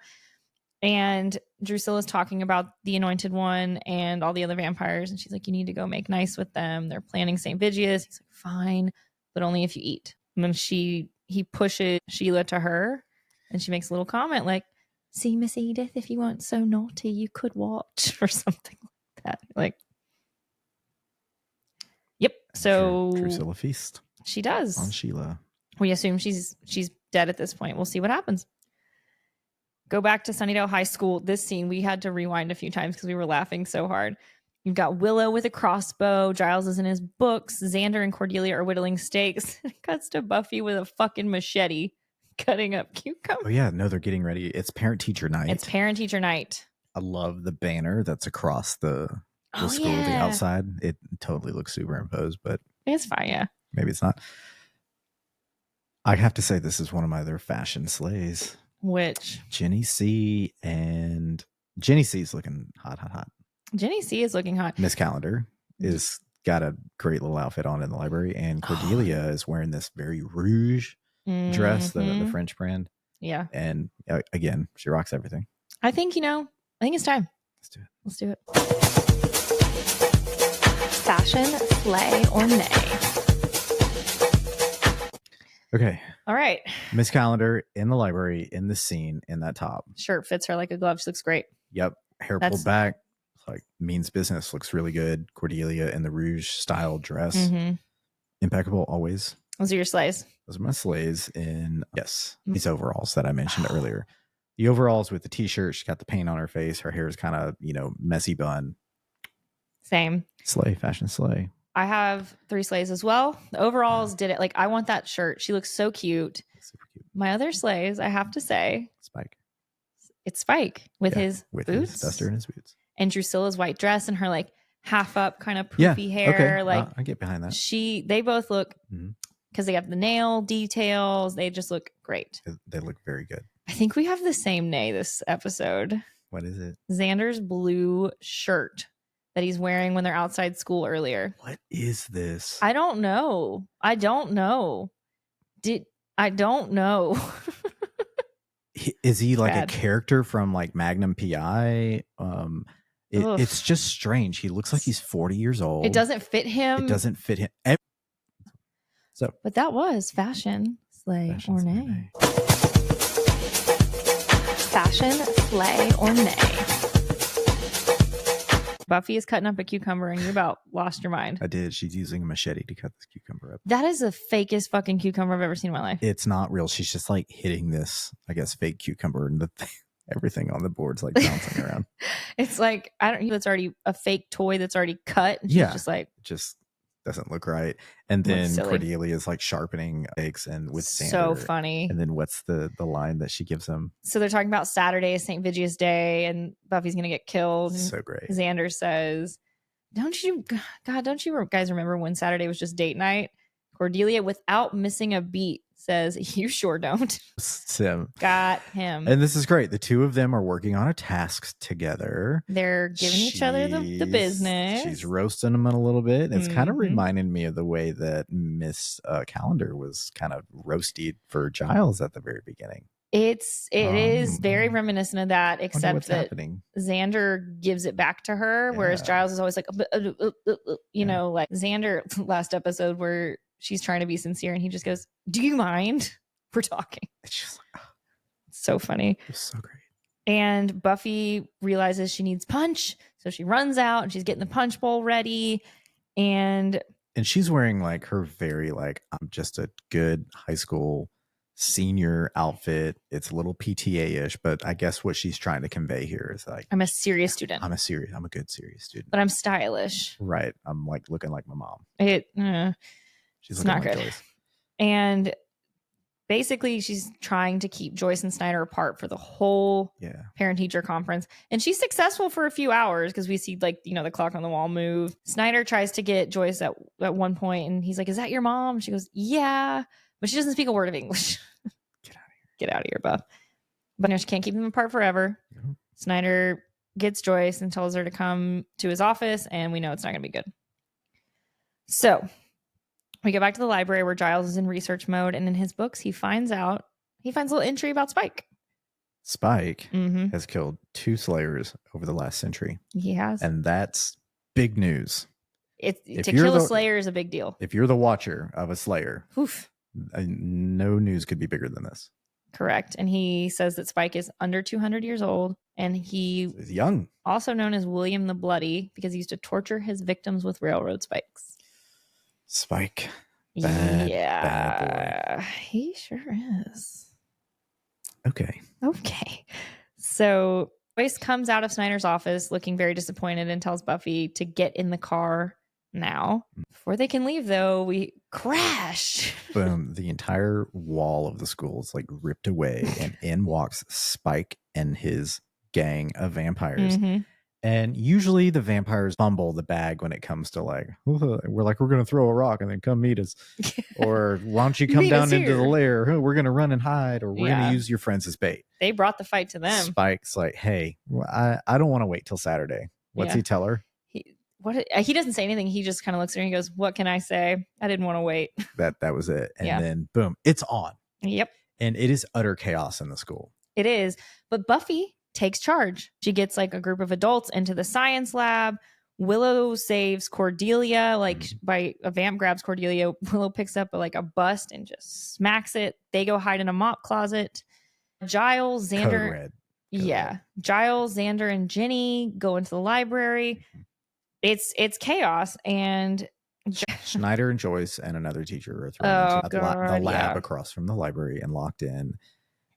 S2: And Drusilla's talking about the Anointed One and all the other vampires. And she's like, you need to go make nice with them. They're planning St. Vigius. He's like, fine, but only if you eat. And then he pushes Sheila to her. And she makes a little comment like, see, Miss Edith, if you weren't so naughty, you could watch or something like that. Like, yep. So
S1: Drusilla feast.
S2: She does.
S1: On Sheila.
S2: We assume she's dead at this point. We'll see what happens. Go back to Sunnydale High School. This scene, we had to rewind a few times because we were laughing so hard. You've got Willow with a crossbow. Giles is in his books. Xander and Cordelia are whittling steaks. It cuts to Buffy with a fucking machete cutting up cucumbers.
S1: Oh, yeah. No, they're getting ready. It's parent-teacher night. I love the banner that's across the school, the outside. It totally looks superimposed, but
S2: it's fine, yeah.
S1: Maybe it's not. I have to say this is one of my other fashion slays.
S2: Which?
S1: Jenny C. is looking hot.
S2: Jenny C is looking hot.
S1: Miss Calendar is got a great little outfit on in the library, and Cordelia is wearing this very rouge dress, the French brand.
S2: Yeah.
S1: And again, she rocks everything.
S2: I think it's time. Let's do it. Fashion, slay, or nay.
S1: Okay.
S2: All right.
S1: Miss Calendar in the library, in the scene, in that top.
S2: Shirt fits her like a glove. She looks great.
S1: Yep. Hair pulled back. Like means business. Looks really good. Cordelia in the rouge style dress. Mm-hmm. Impeccable always.
S2: Those are your slays.
S1: Those are my slays in, yes, these overalls that I mentioned earlier. The overalls with the t-shirt. She's got the paint on her face. Her hair is kind of, messy bun.
S2: Same.
S1: Slay. Fashion slay.
S2: I have 3 slays as well. The overalls did it. Like, I want that shirt. She looks so cute.
S1: Super cute.
S2: My other slays, I have to say.
S1: Spike.
S2: It's Spike with his
S1: with
S2: boots.
S1: His duster and his boots.
S2: And Drusilla's white dress and her, like, half up kind of poofy hair.
S1: Okay.
S2: Like,
S1: I get behind that.
S2: They both look, because they have the nail details. They just look great.
S1: They look very good.
S2: I think we have the same nay this episode.
S1: What is it? Xander's
S2: blue shirt that he's wearing when they're outside school earlier.
S1: What is this?
S2: I don't know. I don't know.
S1: Is he like a character from like Magnum PI? It's just strange. He looks like he's 40 years old.
S2: It doesn't fit him.
S1: So,
S2: but that was fashion, slay, or nay. Fashion, slay, or nay. Buffy is cutting up a cucumber and you about lost your mind.
S1: I did. She's using a machete to cut this cucumber up.
S2: That is the fakest fucking cucumber I've ever seen in my life.
S1: It's not real. She's just like hitting this, I guess, fake cucumber and everything on the board's like bouncing around.
S2: It's like, it's already a fake toy that's already cut. And she's just like,
S1: just doesn't look right. And then Cordelia is like sharpening eggs and with Xander.
S2: So funny.
S1: And then what's the line that she gives him?
S2: So they're talking about Saturday is St. Vigius Day and Buffy's going to get killed.
S1: So great.
S2: Xander says, don't you guys remember when Saturday was just date night? Cordelia, without missing a beat, says, you sure don't.
S1: Sim.
S2: Got him.
S1: And this is great. The two of them are working on a task together.
S2: They're giving each other the business.
S1: She's roasting them a little bit. It's kind of reminding me of the way that Miss Calendar was kind of roasted for Giles at the very beginning.
S2: It is very reminiscent of that, except that Xander gives it back to her, whereas Giles is always like, like Xander last episode where she's trying to be sincere and he just goes, do you mind? We're talking.
S1: It's just like,
S2: it's so funny.
S1: It's so great.
S2: And Buffy realizes she needs punch. So she runs out and she's getting the punch bowl ready. And
S1: And she's wearing like her very like, I'm just a good high school senior outfit. It's a little PTA-ish, but I guess what she's trying to convey here is like,
S2: I'm a serious student.
S1: I'm a good serious student.
S2: But I'm stylish.
S1: Right. I'm like looking like my mom.
S2: She's not good. Joyce. And basically she's trying to keep Joyce and Snyder apart for the whole parent-teacher conference. And she's successful for a few hours because we see like, the clock on the wall move. Snyder tries to get Joyce at one point and he's like, is that your mom? She goes, yeah. But she doesn't speak a word of English. Get out of here, Buff. But she can't keep them apart forever. Mm-hmm. Snyder gets Joyce and tells her to come to his office, and we know it's not going to be good. So we go back to the library where Giles is in research mode, and in his books, he finds a little entry about Spike.
S1: Spike has killed 2 Slayers over the last century.
S2: He has.
S1: And that's big news.
S2: To kill a Slayer is a big deal.
S1: If you're the watcher of a Slayer, no news could be bigger than this.
S2: Correct. And he says that Spike is under 200 years old, and he's
S1: young.
S2: Also known as William the Bloody because he used to torture his victims with railroad spikes.
S1: Spike. Bad boy.
S2: He sure is.
S1: Okay.
S2: So Joyce comes out of Snyder's office looking very disappointed and tells Buffy to get in the car now. Before they can leave, though, we crash.
S1: Boom. The entire wall of the school is like ripped away, and in walks Spike and his gang of vampires. Mm-hmm. And usually the vampires fumble the bag when it comes to like, we're going to throw a rock and then come meet us. Or why don't you come down into the lair? We're going to run and hide, or we're going to use your friends as bait.
S2: They brought the fight to them.
S1: Spike's like, hey, I don't want to wait till Saturday. What's he tell her?
S2: He doesn't say anything. He just kind of looks at her and he goes, what can I say? I didn't want to wait.
S1: That was it. And then boom, it's on.
S2: Yep.
S1: And it is utter chaos in the school.
S2: It is. But Buffy takes charge. She gets like a group of adults into the science lab. Willow saves Cordelia, by a vamp grabs Cordelia. Willow picks up a bust and just smacks it. They go hide in a mop closet. Giles, Xander. Giles, Xander, and Ginny go into the library. It's chaos, and
S1: Snyder and Joyce and another teacher are thrown into the lab across from the library and locked in.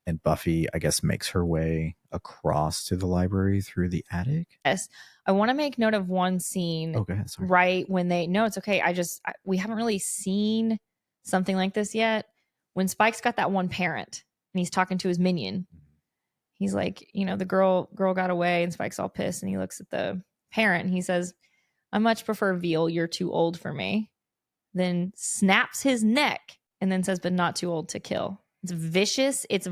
S1: And Buffy, I guess, makes her way across to the library through the attic.
S2: Yes. I want to make note of one scene.
S1: Okay, sorry.
S2: Right when no, it's okay. We haven't really seen something like this yet. When Spike's got that one parent and he's talking to his minion, he's like, the girl got away, and Spike's all pissed, and he looks at the parent and he says, I much prefer veal. You're too old for me. Then snaps his neck and then says, but not too old to kill. It's vicious. It's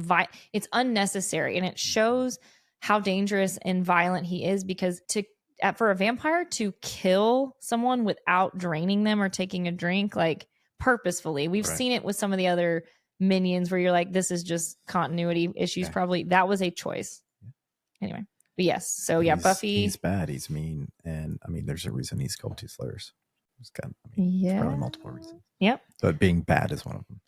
S2: unnecessary. And it shows how dangerous and violent he is, because for a vampire to kill someone without draining them or taking a drink, purposefully, we've seen it with some of the other minions where you're like, this is just continuity issues. Probably that was a choice. Anyway. But yes, so Buffy.
S1: He's bad. He's mean, and there's a reason he's called 2 Slayers. He's got probably multiple reasons.
S2: Yep.
S1: But being bad is one of them.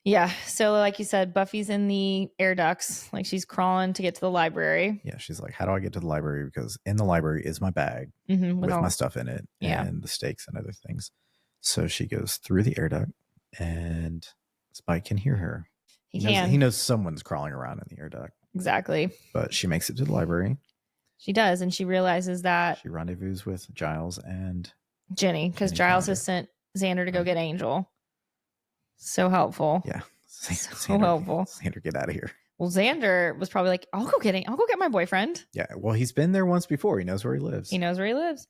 S2: Yeah. So like you said, Buffy's in the air ducts, she's crawling to get to the library.
S1: Yeah, she's like, how do I get to the library? Because in the library is my bag with my stuff in it and the stakes and other things. So she goes through the air duct, and Spike can hear her. He knows someone's crawling around in the air duct.
S2: Exactly.
S1: But she makes it to the library.
S2: She does, and she realizes that
S1: she rendezvous with Giles and
S2: Ginny, because Giles has sent Xander to go get Angel. So helpful.
S1: Yeah.
S2: So helpful.
S1: Xander, get out of here.
S2: Well, Xander was probably like, I'll go get my boyfriend.
S1: Yeah. Well, he's been there once before. He knows where he lives.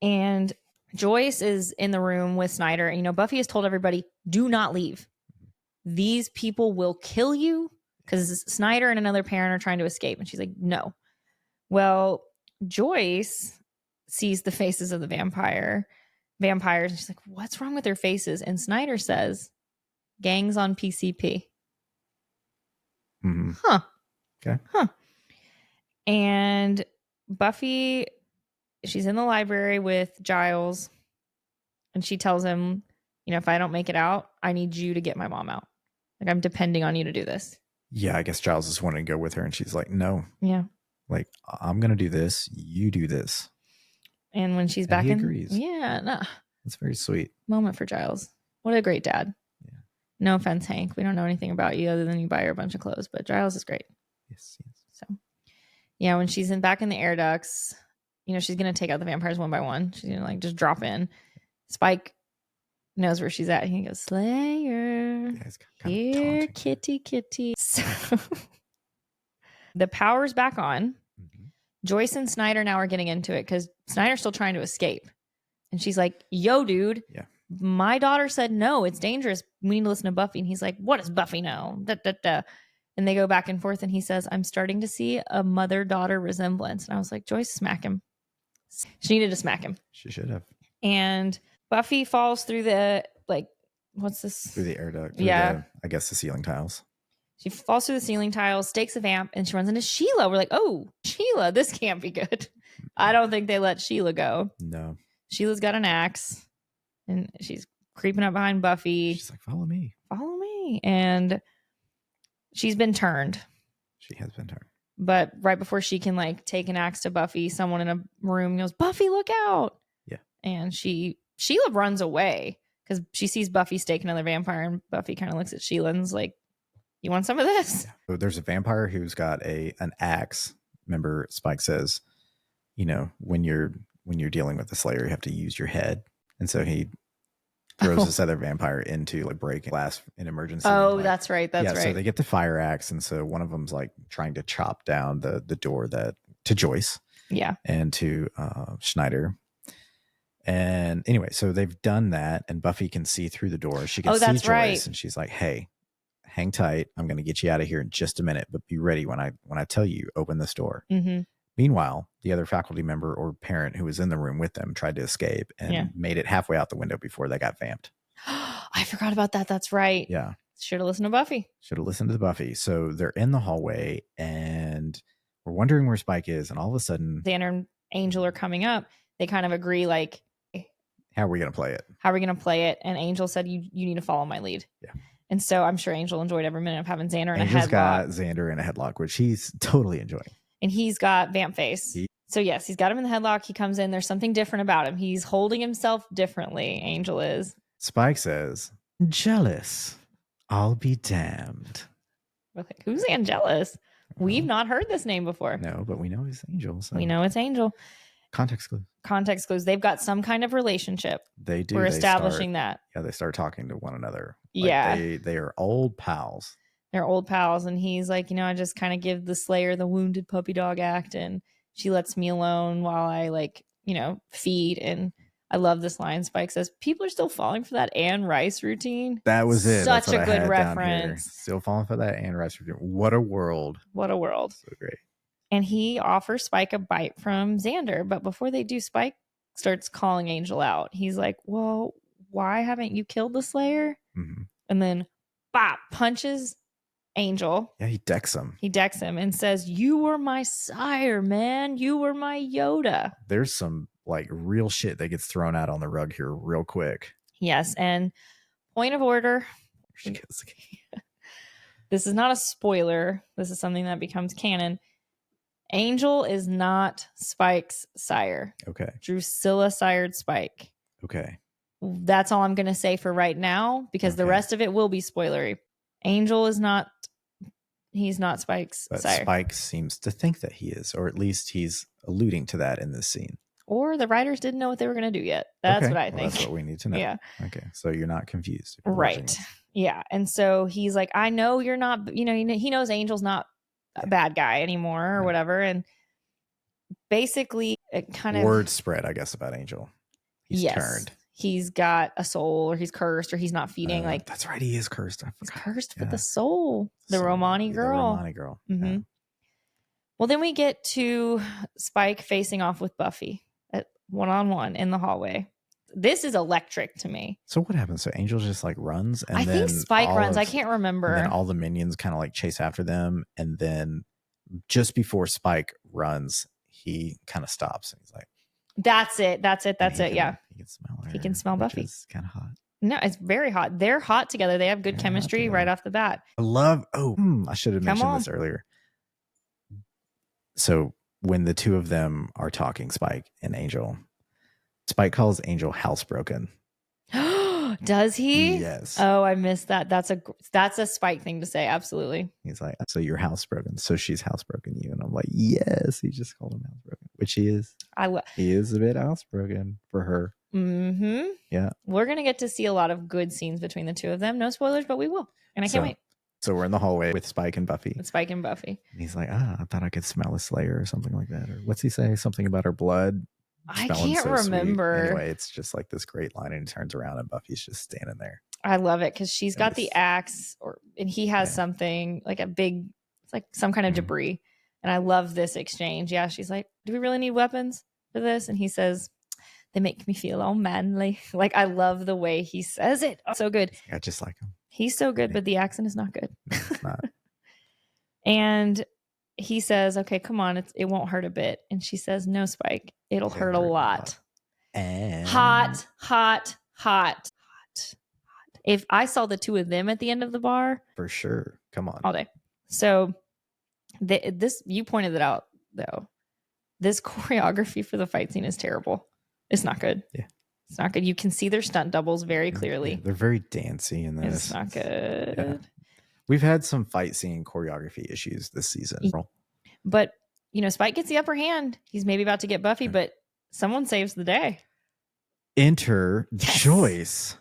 S2: And Joyce is in the room with Snyder. And, Buffy has told everybody, do not leave. These people will kill you, because Snyder and another parent are trying to escape. And she's like, no. Well, Joyce sees the faces of the vampires. And she's like, what's wrong with their faces? And Snyder says, gangs on PCP.
S1: Mm-hmm.
S2: Huh.
S1: Okay.
S2: Huh. And Buffy, she's in the library with Giles, and she tells him, if I don't make it out, I need you to get my mom out. I'm depending on you to do this.
S1: Yeah, I guess Giles is wanting to go with her, and she's like, no.
S2: Yeah.
S1: I'm going to do this. You do this.
S2: And when she's back
S1: he agrees.
S2: Yeah. No.
S1: It's very sweet.
S2: Moment for Giles. What a great dad.
S1: Yeah.
S2: No offense, Hank. We don't know anything about you other than you buy her a bunch of clothes, but Giles is great.
S1: Yes.
S2: So, yeah, when she's back in the air ducts, she's going to take out the vampires one by one. She's going to like just drop in. Spike knows where she's at. He goes, Slayer.
S1: Yeah, he's kind
S2: Here,
S1: of
S2: kitty. So the power's back on.
S1: Mm-hmm.
S2: Joyce and Snyder now are getting into it because Snyder's still trying to escape. And she's like, yo, dude.
S1: Yeah.
S2: My daughter said, no, it's dangerous. We need to listen to Buffy. And he's like, what does Buffy know? Da, da, da. And they go back and forth. And he says, I'm starting to see a mother-daughter resemblance. And I was like, Joyce, smack him. She needed to smack him.
S1: She should have.
S2: And Buffy falls through the, what's this?
S1: Through the air duct.
S2: Yeah.
S1: I guess the ceiling tiles.
S2: She falls through the ceiling tiles, stakes a vamp, and she runs into Sheila. We're like, oh, Sheila, this can't be good. I don't think they let Sheila go.
S1: No.
S2: Sheila's got an axe. And she's creeping up behind Buffy.
S1: She's like, follow me.
S2: Follow me. And she's been turned.
S1: She has been turned.
S2: But right before she can take an axe to Buffy, someone in a room goes, Buffy, look out.
S1: Yeah.
S2: And Sheila runs away because she sees Buffy stake another vampire. And Buffy kind of looks at Sheila and is like, you want some of this?
S1: Yeah. So there's a vampire who's got an axe. Remember, Spike says, when you're dealing with the Slayer, you have to use your head. And so he throws this other vampire into breaking glass in emergency.
S2: Oh, that's right. That's right.
S1: So they get the fire axe. And so one of them's trying to chop down the door to Joyce.
S2: Yeah.
S1: And to Schneider. And anyway, so they've done that. And Buffy can see through the door. She can see Joyce. Right. And she's like, hey, hang tight. I'm going to get you out of here in just a minute. But be ready when I tell you, open this door.
S2: Mm-hmm.
S1: Meanwhile, the other faculty member or parent who was in the room with them tried to escape and made it halfway out the window before they got vamped.
S2: I forgot about that. That's right.
S1: Yeah.
S2: Should have listened to Buffy.
S1: Should have listened to Buffy. So they're in the hallway and we're wondering where Spike is. And all of a sudden,
S2: Xander and Angel are coming up. They kind of agree
S1: how are we going to play it?
S2: How are we going to play it? And Angel said, you need to follow my lead.
S1: Yeah.
S2: And so I'm sure Angel enjoyed every minute of having Xander in
S1: Angel's
S2: a headlock.
S1: got Xander in a headlock, which he's totally enjoying.
S2: And he's got vamp face. So yes, he's got him in the headlock. He comes in. There's something different about him. He's holding himself differently. Angel is.
S1: Spike says, jealous. I'll be damned.
S2: Okay. Who's Angelus? We've not heard this name before.
S1: No, but we know it's Angel. So.
S2: We know it's Angel.
S1: Context clues.
S2: Context clues. They've got some kind of relationship.
S1: They do.
S2: We're establishing that.
S1: Yeah, they start talking to one another. They are old pals.
S2: They're old pals. And he's like, I just kind of give the Slayer the wounded puppy dog act. And she lets me alone while I feed. And I love this line. Spike says, people are still falling for that Anne Rice routine.
S1: That was it.
S2: Such a good reference.
S1: Still falling for that Anne Rice routine. What a world.
S2: What a world.
S1: So great.
S2: And he offers Spike a bite from Xander. But before they do, Spike starts calling Angel out. He's like, well, why haven't you killed the Slayer?
S1: Mm-hmm.
S2: And then bop, punches Angel.
S1: Yeah, he decks him.
S2: He decks him and says, you were my sire, man. You were my Yoda.
S1: There's some real shit that gets thrown out on the rug here real quick.
S2: Yes. And point of order.
S1: She goes again.
S2: This is not a spoiler. This is something that becomes canon. Angel is not Spike's sire.
S1: Okay.
S2: Drusilla sired Spike.
S1: Okay.
S2: That's all I'm going to say for right now because the rest of it will be spoilery. Angel is not, he's not Spike's sire.
S1: Spike seems to think that he is, or at least he's alluding to that in this scene.
S2: Or the writers didn't know what they were going to do yet. That's what I think.
S1: That's what we need to know.
S2: Yeah.
S1: Okay. So you're not confused.
S2: Right. Yeah. And so he's like, I know you're not, he knows Angel's not a bad guy anymore or whatever. And basically it kind of.
S1: Word spread, I guess, about Angel. He's turned.
S2: He's got a soul or he's cursed or he's not feeding.
S1: That's right. He is cursed.
S2: He's cursed with the soul. The Romani girl.
S1: The Romani girl.
S2: Mm-hmm. Yeah. Well, then we get to Spike facing off with Buffy at one-on-one in the hallway. This is electric to me.
S1: So what happens? So Angel just runs, and
S2: I think Spike runs. I can't remember.
S1: And then all the minions kind of chase after them, and then just before Spike runs, he kind of stops, and he's like,
S2: "That's it. That's it. That's it." Yeah,
S1: he can smell her.
S2: He can smell Buffy.
S1: It's kind of hot.
S2: No, it's very hot. They're hot together. They have good chemistry right off the bat.
S1: I love. I should have mentioned this earlier. So when the two of them are talking, Spike and Angel, Spike calls Angel housebroken.
S2: Does he?
S1: Yes.
S2: Oh, I missed that. That's a Spike thing to say. Absolutely.
S1: He's like, so you're housebroken. So she's housebroken you. And I'm like, yes. He just called him housebroken, which he is. He is a bit housebroken for her.
S2: Mm-hmm.
S1: Yeah.
S2: We're going to get to see a lot of good scenes between the two of them. No spoilers, but we will. And I can't wait.
S1: So we're in the hallway with Spike and Buffy.
S2: And
S1: he's like, I thought I could smell a Slayer or something like that. Or what's he say? Something about her blood.
S2: I can't remember.
S1: Sweet. Anyway, it's just like this great line, and he turns around and Buffy's just standing there.
S2: I love it because she's got the axe, and he has something like it's like some kind of debris. And I love this exchange. Yeah, she's like, do we really need weapons for this? And he says, they make me feel all manly. Like, I love the way he says it. Oh, so good.
S1: Yeah, just like him.
S2: He's so good, but the accent is not good.
S1: No, it's not.
S2: And he says, okay, come on. It won't hurt a bit. And she says, no, Spike, it'll hurt a lot.
S1: And
S2: Hot. If I saw the two of them at the end of the bar.
S1: For sure. Come on.
S2: All day. So you pointed it out, though. This choreography for the fight scene is terrible. It's not good.
S1: Yeah.
S2: It's not good. You can see their stunt doubles very clearly.
S1: Yeah, they're very dancey in this.
S2: It's not good.
S1: Yeah. We've had some fight scene choreography issues this season.
S2: But, Spike gets the upper hand. He's maybe about to get Buffy, but someone saves the day.
S1: Enter Joyce.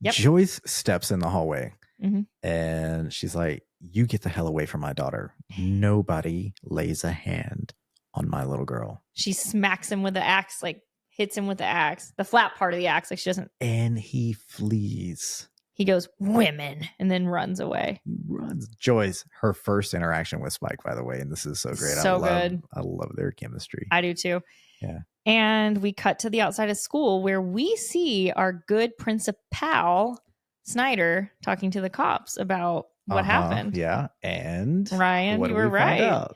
S2: Yep.
S1: Joyce steps in the hallway
S2: mm-hmm.
S1: and she's like, you get the hell away from my daughter. Nobody lays a hand on my little girl.
S2: She smacks him with the axe, like hits him with the axe, the flat part of the axe. Like she doesn't.
S1: And he flees.
S2: He goes, women, and then runs away.
S1: He runs. Joyce, her first interaction with Spike, by the way, and this is so great.
S2: So good.
S1: I love their chemistry.
S2: I do too.
S1: Yeah.
S2: And we cut to the outside of school where we see our good Principal Snyder talking to the cops about what happened.
S1: Yeah. And
S2: Ryan, you were right.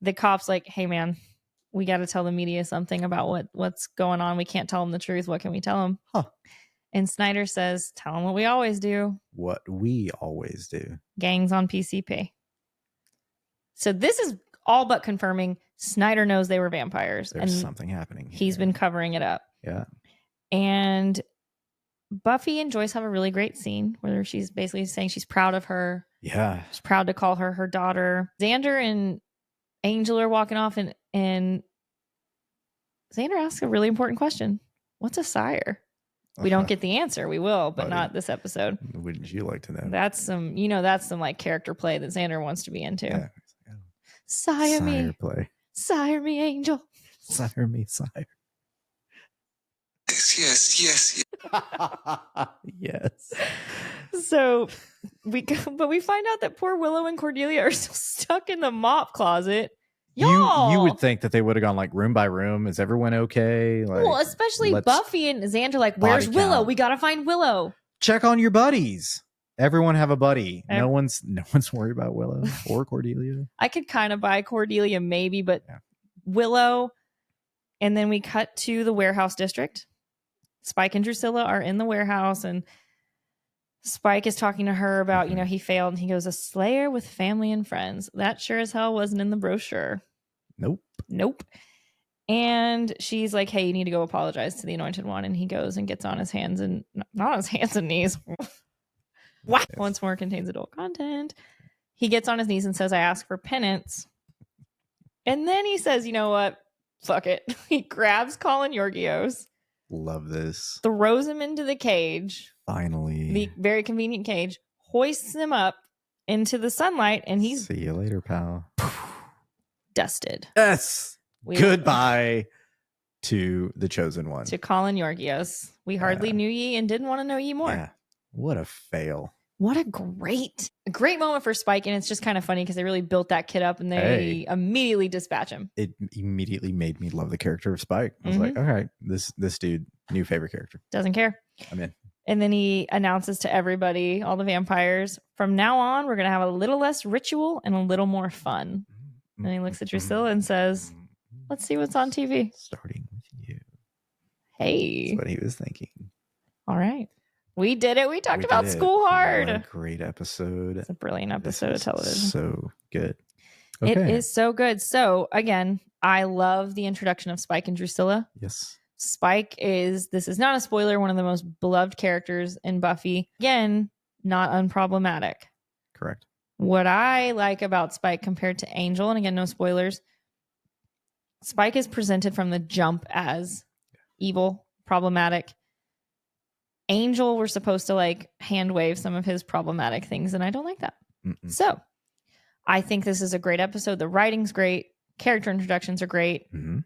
S2: The cop's like, hey, man, we got to tell the media something about what's going on. We can't tell them the truth. What can we tell them?
S1: Huh.
S2: And Snyder says, tell them what we always do.
S1: What we always do.
S2: Gangs on PCP. So this is all but confirming Snyder knows they were vampires.
S1: There's something happening here.
S2: He's been covering it up.
S1: Yeah.
S2: And Buffy and Joyce have a really great scene where she's basically saying she's proud of her.
S1: Yeah.
S2: She's proud to call her daughter. Xander and Angel are walking off and Xander asks a really important question. What's a sire? We don't get the answer. We will, but not this episode.
S1: Wouldn't you like to know?
S2: That's some like character play that Xander wants to be into.
S1: Yeah.
S2: Sire me.
S1: Play.
S2: Sire me, Angel.
S1: Sire me, sire.
S4: Yes.
S1: Yes.
S2: So we find out that poor Willow and Cordelia are still stuck in the mop closet. Y'all.
S1: You would think that they would have gone like room by room. Is everyone okay? Like,
S2: well, especially Buffy and Xander. Like, where's Willow?
S1: Count.
S2: We gotta find Willow.
S1: Check on your buddies. Everyone have a buddy. No one's worried about Willow or Cordelia.
S2: I could kind of buy Cordelia maybe, but Willow. And then we cut to the warehouse district. Spike and Drusilla are in the warehouse, and Spike is talking to her about, he failed. And he goes, a slayer with family and friends. That sure as hell wasn't in the brochure. Nope. And she's like, hey, you need to go apologize to the Anointed One. And he goes and gets on his hands and not on his hands and knees. What? Yes. Once more contains adult content. He gets on his knees and says, I ask for penance. And then he says, you know what? Fuck it. He grabs Colin Yorgios.
S1: Love this.
S2: Throws him into the cage.
S1: Finally.
S2: The very convenient cage. Hoists him up into the sunlight. And he's...
S1: See you later, pal.
S2: Dusted.
S1: Yes. Goodbye to the chosen one.
S2: To Colin Yorgios. We hardly knew ye and didn't want to know ye more.
S1: Yeah. What a fail.
S2: What a great moment for Spike. And it's just kind of funny because they really built that kid up and they immediately dispatch him.
S1: It immediately made me love the character of Spike. I was like, all right, this dude, new favorite character.
S2: Doesn't care.
S1: I'm in.
S2: And then he announces to everybody, all the vampires, from now on, we're going to have a little less ritual and a little more fun. And he looks at Drusilla and says, let's see what's on TV.
S1: Starting with you.
S2: Hey.
S1: That's what he was thinking.
S2: All right. We did it. We talked about School Hard.
S1: What a great episode.
S2: It's a brilliant episode of television.
S1: So good. Okay.
S2: It is so good. So again, I love the introduction of Spike and Drusilla.
S1: Yes.
S2: Spike this is not a spoiler, one of the most beloved characters in Buffy. Again, not unproblematic.
S1: Correct.
S2: What I like about Spike compared to Angel, and again, no spoilers, Spike is presented from the jump as evil, problematic. Angel, we're supposed to like hand wave some of his problematic things, and I don't like that.
S1: Mm-mm.
S2: So I think this is a great episode. The writing's great. Character introductions are great.
S1: Mm-hmm.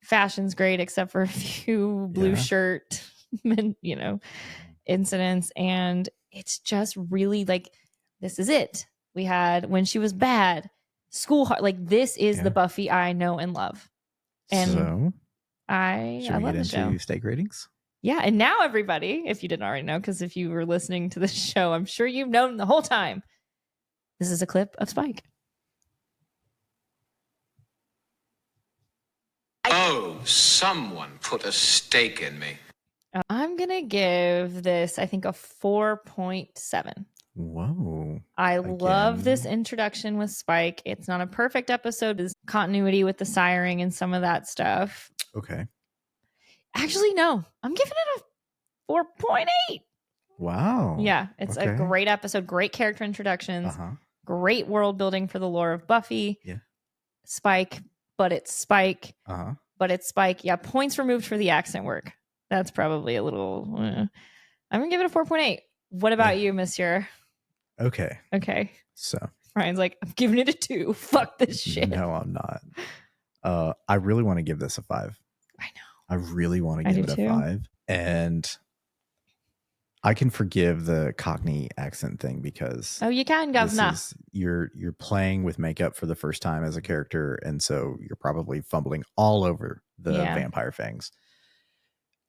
S2: Fashion's great, except for a few blue shirt, incidents. And it's just really like, this is it. We had When She Was Bad, School Heart. Like, this is the Buffy I know and love. And
S1: so,
S2: I love the show.
S1: Into steak ratings?
S2: Yeah. And now everybody, if you didn't already know, because if you were listening to the show, I'm sure you've known the whole time. This is a clip of Spike.
S4: Oh, someone put a steak in me.
S2: I'm going to give this, I think, a 4.7.
S1: Whoa.
S2: I love this introduction with Spike. It's not a perfect episode. There's continuity with the siring and some of that stuff.
S1: Okay.
S2: Actually, no. I'm giving it a 4.8.
S1: Wow.
S2: Yeah, it's a great episode. Great character introductions. Great world building for the lore of Buffy.
S1: Yeah.
S2: Spike, but it's Spike. But it's Spike. Yeah, points removed for the accent work. That's probably a little... I'm going to give it a 4.8. What about you, monsieur?
S1: Okay. So
S2: Ryan's like, I'm giving it a 2. Fuck this shit.
S1: No, I'm not. I really want to give this a 5.
S2: I know.
S1: I really want to give it a 5. And I can forgive the Cockney accent thing because
S2: you can, governor.
S1: You're playing with makeup for the first time as a character, and so you're probably fumbling all over the vampire fangs.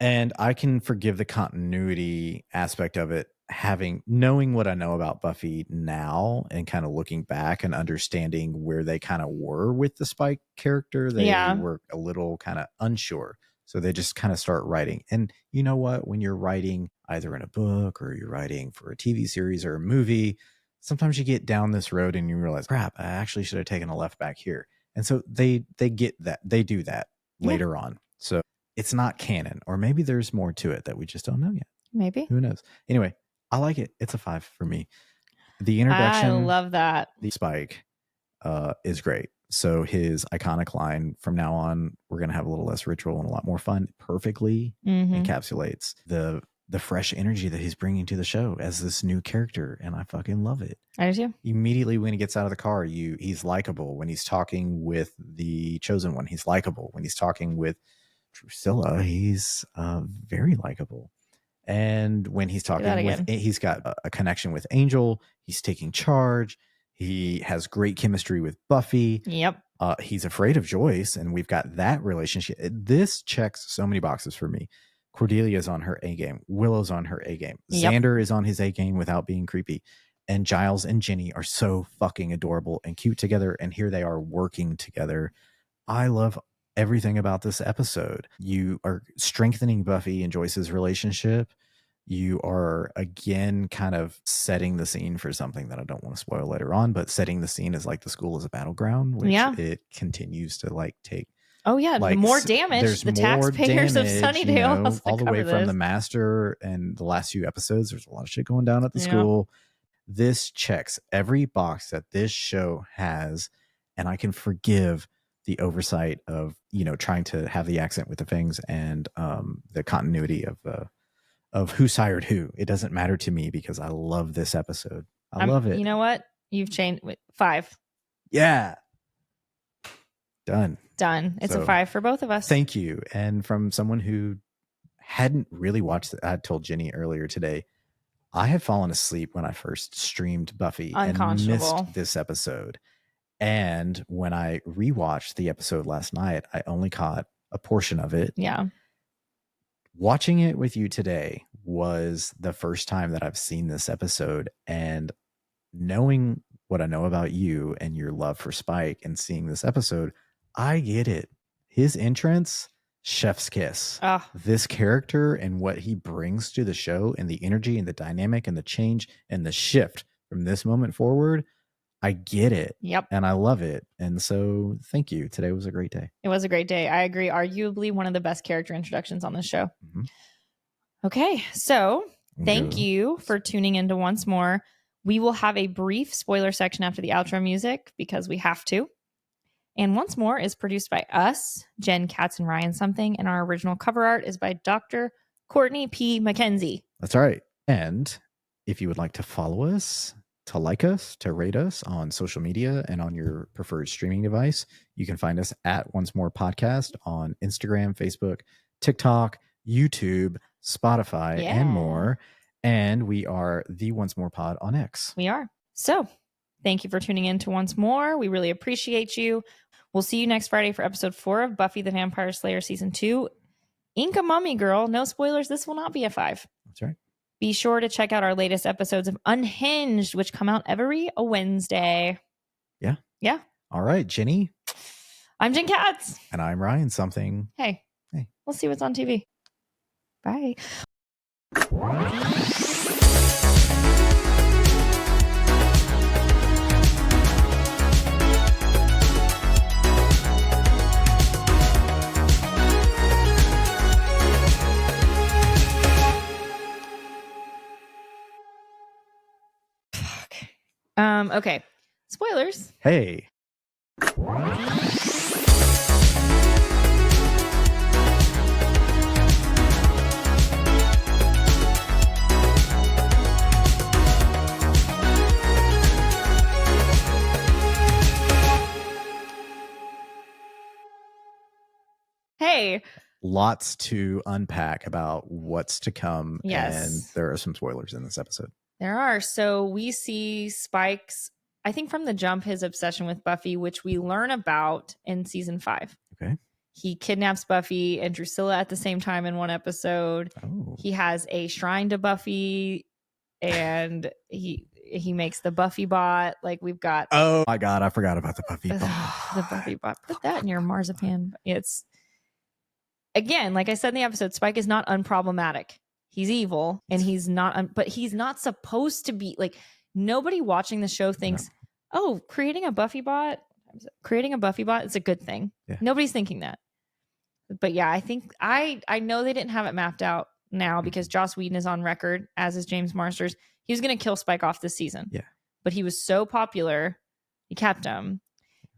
S1: And I can forgive the continuity aspect of it, knowing what I know about Buffy now and kind of looking back and understanding where they kind of were with the Spike character. They were a little kind of unsure. So they just kind of start writing. And you know what? When you're writing either in a book or you're writing for a TV series or a movie, sometimes you get down this road and you realize, crap, I actually should have taken a left back here. And so they get that. They do that later on. So it's not canon, or maybe there's more to it that we just don't know yet.
S2: Maybe.
S1: Who knows? Anyway, I like it. It's a 5 for me. The introduction.
S2: I love that.
S1: The Spike is great. So his iconic line, from now on, we're going to have a little less ritual and a lot more fun, perfectly encapsulates the fresh energy that he's bringing to the show as this new character. And I fucking love it.
S2: I do too.
S1: Immediately when he gets out of the car, he's likable. When he's talking with the Chosen One, he's likable. When he's talking with Drusilla, he's very likable. And when he's talking he's got a connection with Angel. He's taking charge. He has great chemistry with Buffy.
S2: Yep.
S1: He's afraid of Joyce, and we've got that relationship. This checks so many boxes for me. Cordelia's on her A game. Willow's on her A game.
S2: Yep.
S1: Xander is on his A game without being creepy. And Giles and Ginny are so fucking adorable and cute together. And here they are working together. I love everything about this episode. You are strengthening Buffy and Joyce's relationship. You are again kind of setting the scene for something that I don't want to spoil later on, but setting the scene as like the school is a battleground, which it continues to like take.
S2: Oh yeah,
S1: like,
S2: more damage. The taxpayers of Sunnydale,
S1: all the way from the master and the last few episodes. There's a lot of shit going down at the school. This checks every box that this show has, and I can forgive the oversight of trying to have the accent with the fangs and the continuity of who sired who. It doesn't matter to me because I love this episode. I love it.
S2: You know what? You've changed. 5.
S1: Yeah. Done.
S2: It's a 5 for both of us.
S1: Thank you. And from someone who hadn't really watched it, I told Jenny earlier today, I had fallen asleep when I first streamed Buffy and missed this episode. And when I rewatched the episode last night, I only caught a portion of it.
S2: Yeah.
S1: Watching it with you today was the first time that I've seen this episode, and knowing what I know about you and your love for Spike and seeing this episode, I get it. His entrance, chef's kiss. This character and what he brings to the show and the energy and the dynamic and the change and the shift from this moment forward, I get it.
S2: Yep.
S1: And I love it. And so thank you. Today was a great day.
S2: It was a great day. I agree. Arguably one of the best character introductions on this show.
S1: Mm-hmm.
S2: Okay. So thank you for tuning into Once More. We will have a brief spoiler section after the outro music because we have to. And Once More is produced by us, Jen Katz and Ryan Something. And our original cover art is by Dr. Courtney P. McKenzie.
S1: That's right. And if you would like to follow us, to like us, to rate us on social media and on your preferred streaming device, you can find us at Once More Podcast on Instagram, Facebook, TikTok, YouTube, Spotify, and more. And we are the Once More Pod on X.
S2: We are. So thank you for tuning in to Once More. We really appreciate you. We'll see you next Friday for episode 4 of Buffy the Vampire Slayer season 2. Inca Mummy Girl. No spoilers. This will not be a 5.
S1: That's right.
S2: Be sure to check out our latest episodes of Unhinged, which come out every Wednesday.
S1: Yeah.
S2: Yeah.
S1: All right, Jenny.
S2: I'm Jen Katz.
S1: And I'm Ryan Something.
S2: Hey. We'll see what's on TV. Bye. Okay. Spoilers.
S1: Hey.
S2: Hey.
S1: Lots to unpack about what's to come.
S2: Yes.
S1: And there are some spoilers in this episode.
S2: There are. So we see Spike's, I think from the jump, his obsession with Buffy, which we learn about in season 5.
S1: Okay.
S2: He kidnaps Buffy and Drusilla at the same time in one episode.
S1: Oh.
S2: He has a shrine to Buffy and he makes the Buffy bot. Like we've got.
S1: Oh my God. I forgot about the Buffy bot.
S2: The Buffy bot. Put that in your marzipan. It's, again, like I said in the episode, Spike is not unproblematic. He's evil and he's not, but he's not supposed to be. Like nobody watching the show thinks, oh, creating a Buffy bot is a good thing.
S1: Yeah.
S2: Nobody's thinking that. But yeah, I think I know they didn't have it mapped out now because Joss Whedon is on record, as is James Marsters. He was going to kill Spike off this season.
S1: Yeah.
S2: But he was so popular, he kept him.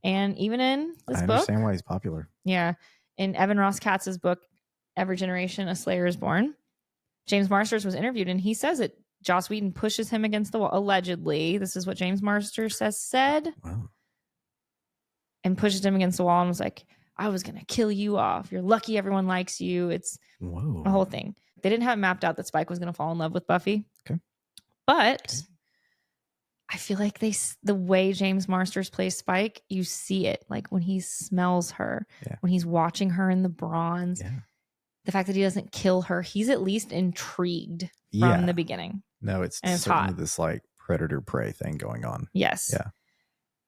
S2: And even in this book, I
S1: understand why he's popular.
S2: Yeah. In Evan Ross Katz's book, Every Generation, A Slayer is Born, James Marsters was interviewed and he says that Joss Whedon pushes him against the wall. Allegedly, this is what James Marsters has said.
S1: Wow.
S2: And pushes him against the wall and was like, I was going to kill you off. You're lucky everyone likes you. It's a whole thing. They didn't have it mapped out that Spike was going to fall in love with Buffy.
S1: Okay.
S2: But I feel like the way James Marsters plays Spike, you see it. Like when he smells her, when he's watching her in the bronze.
S1: Yeah.
S2: The fact that he doesn't kill her, he's at least intrigued from the beginning.
S1: No, it's
S2: certainly
S1: hot. This like predator prey thing going on.
S2: Yes.
S1: Yeah.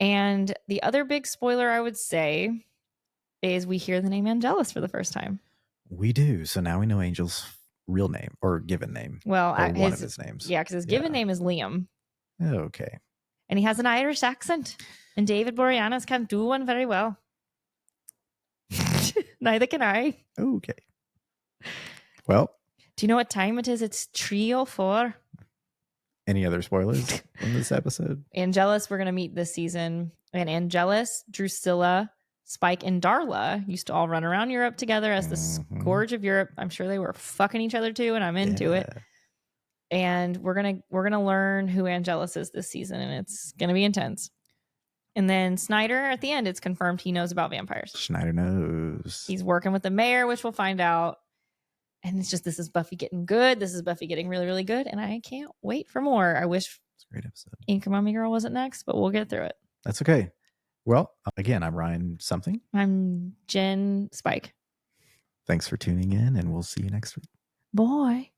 S2: And the other big spoiler I would say is we hear the name Angelus for the first time.
S1: We do. So now we know Angel's real name or given name.
S2: Well,
S1: one of his names.
S2: Yeah, because his given name is Liam.
S1: Okay.
S2: And he has an Irish accent. And David Boreanaz can't do one very well. Neither can I.
S1: Okay. Well,
S2: do you know what time it is? It's 3:04.
S1: Any other spoilers in this episode?
S2: Angelus, we're going to meet this season. And Angelus, Drusilla, Spike, and Darla used to all run around Europe together as the scourge of Europe. I'm sure they were fucking each other too, and I'm into it. And we're gonna learn who Angelus is this season, and it's gonna be intense. And then Snyder, at the end, it's confirmed he knows about vampires.
S1: Schneider knows.
S2: He's working with the mayor, which we'll find out. And it's just, this is Buffy getting good. This is Buffy getting really, really good. And I can't wait for more. I wish
S1: it's a great episode.
S2: Inca Mommy Girl wasn't next, but we'll get through it.
S1: That's okay. Well, again, I'm Ryan Something.
S2: I'm Jen Spike.
S1: Thanks for tuning in, and we'll see you next week.
S2: Bye.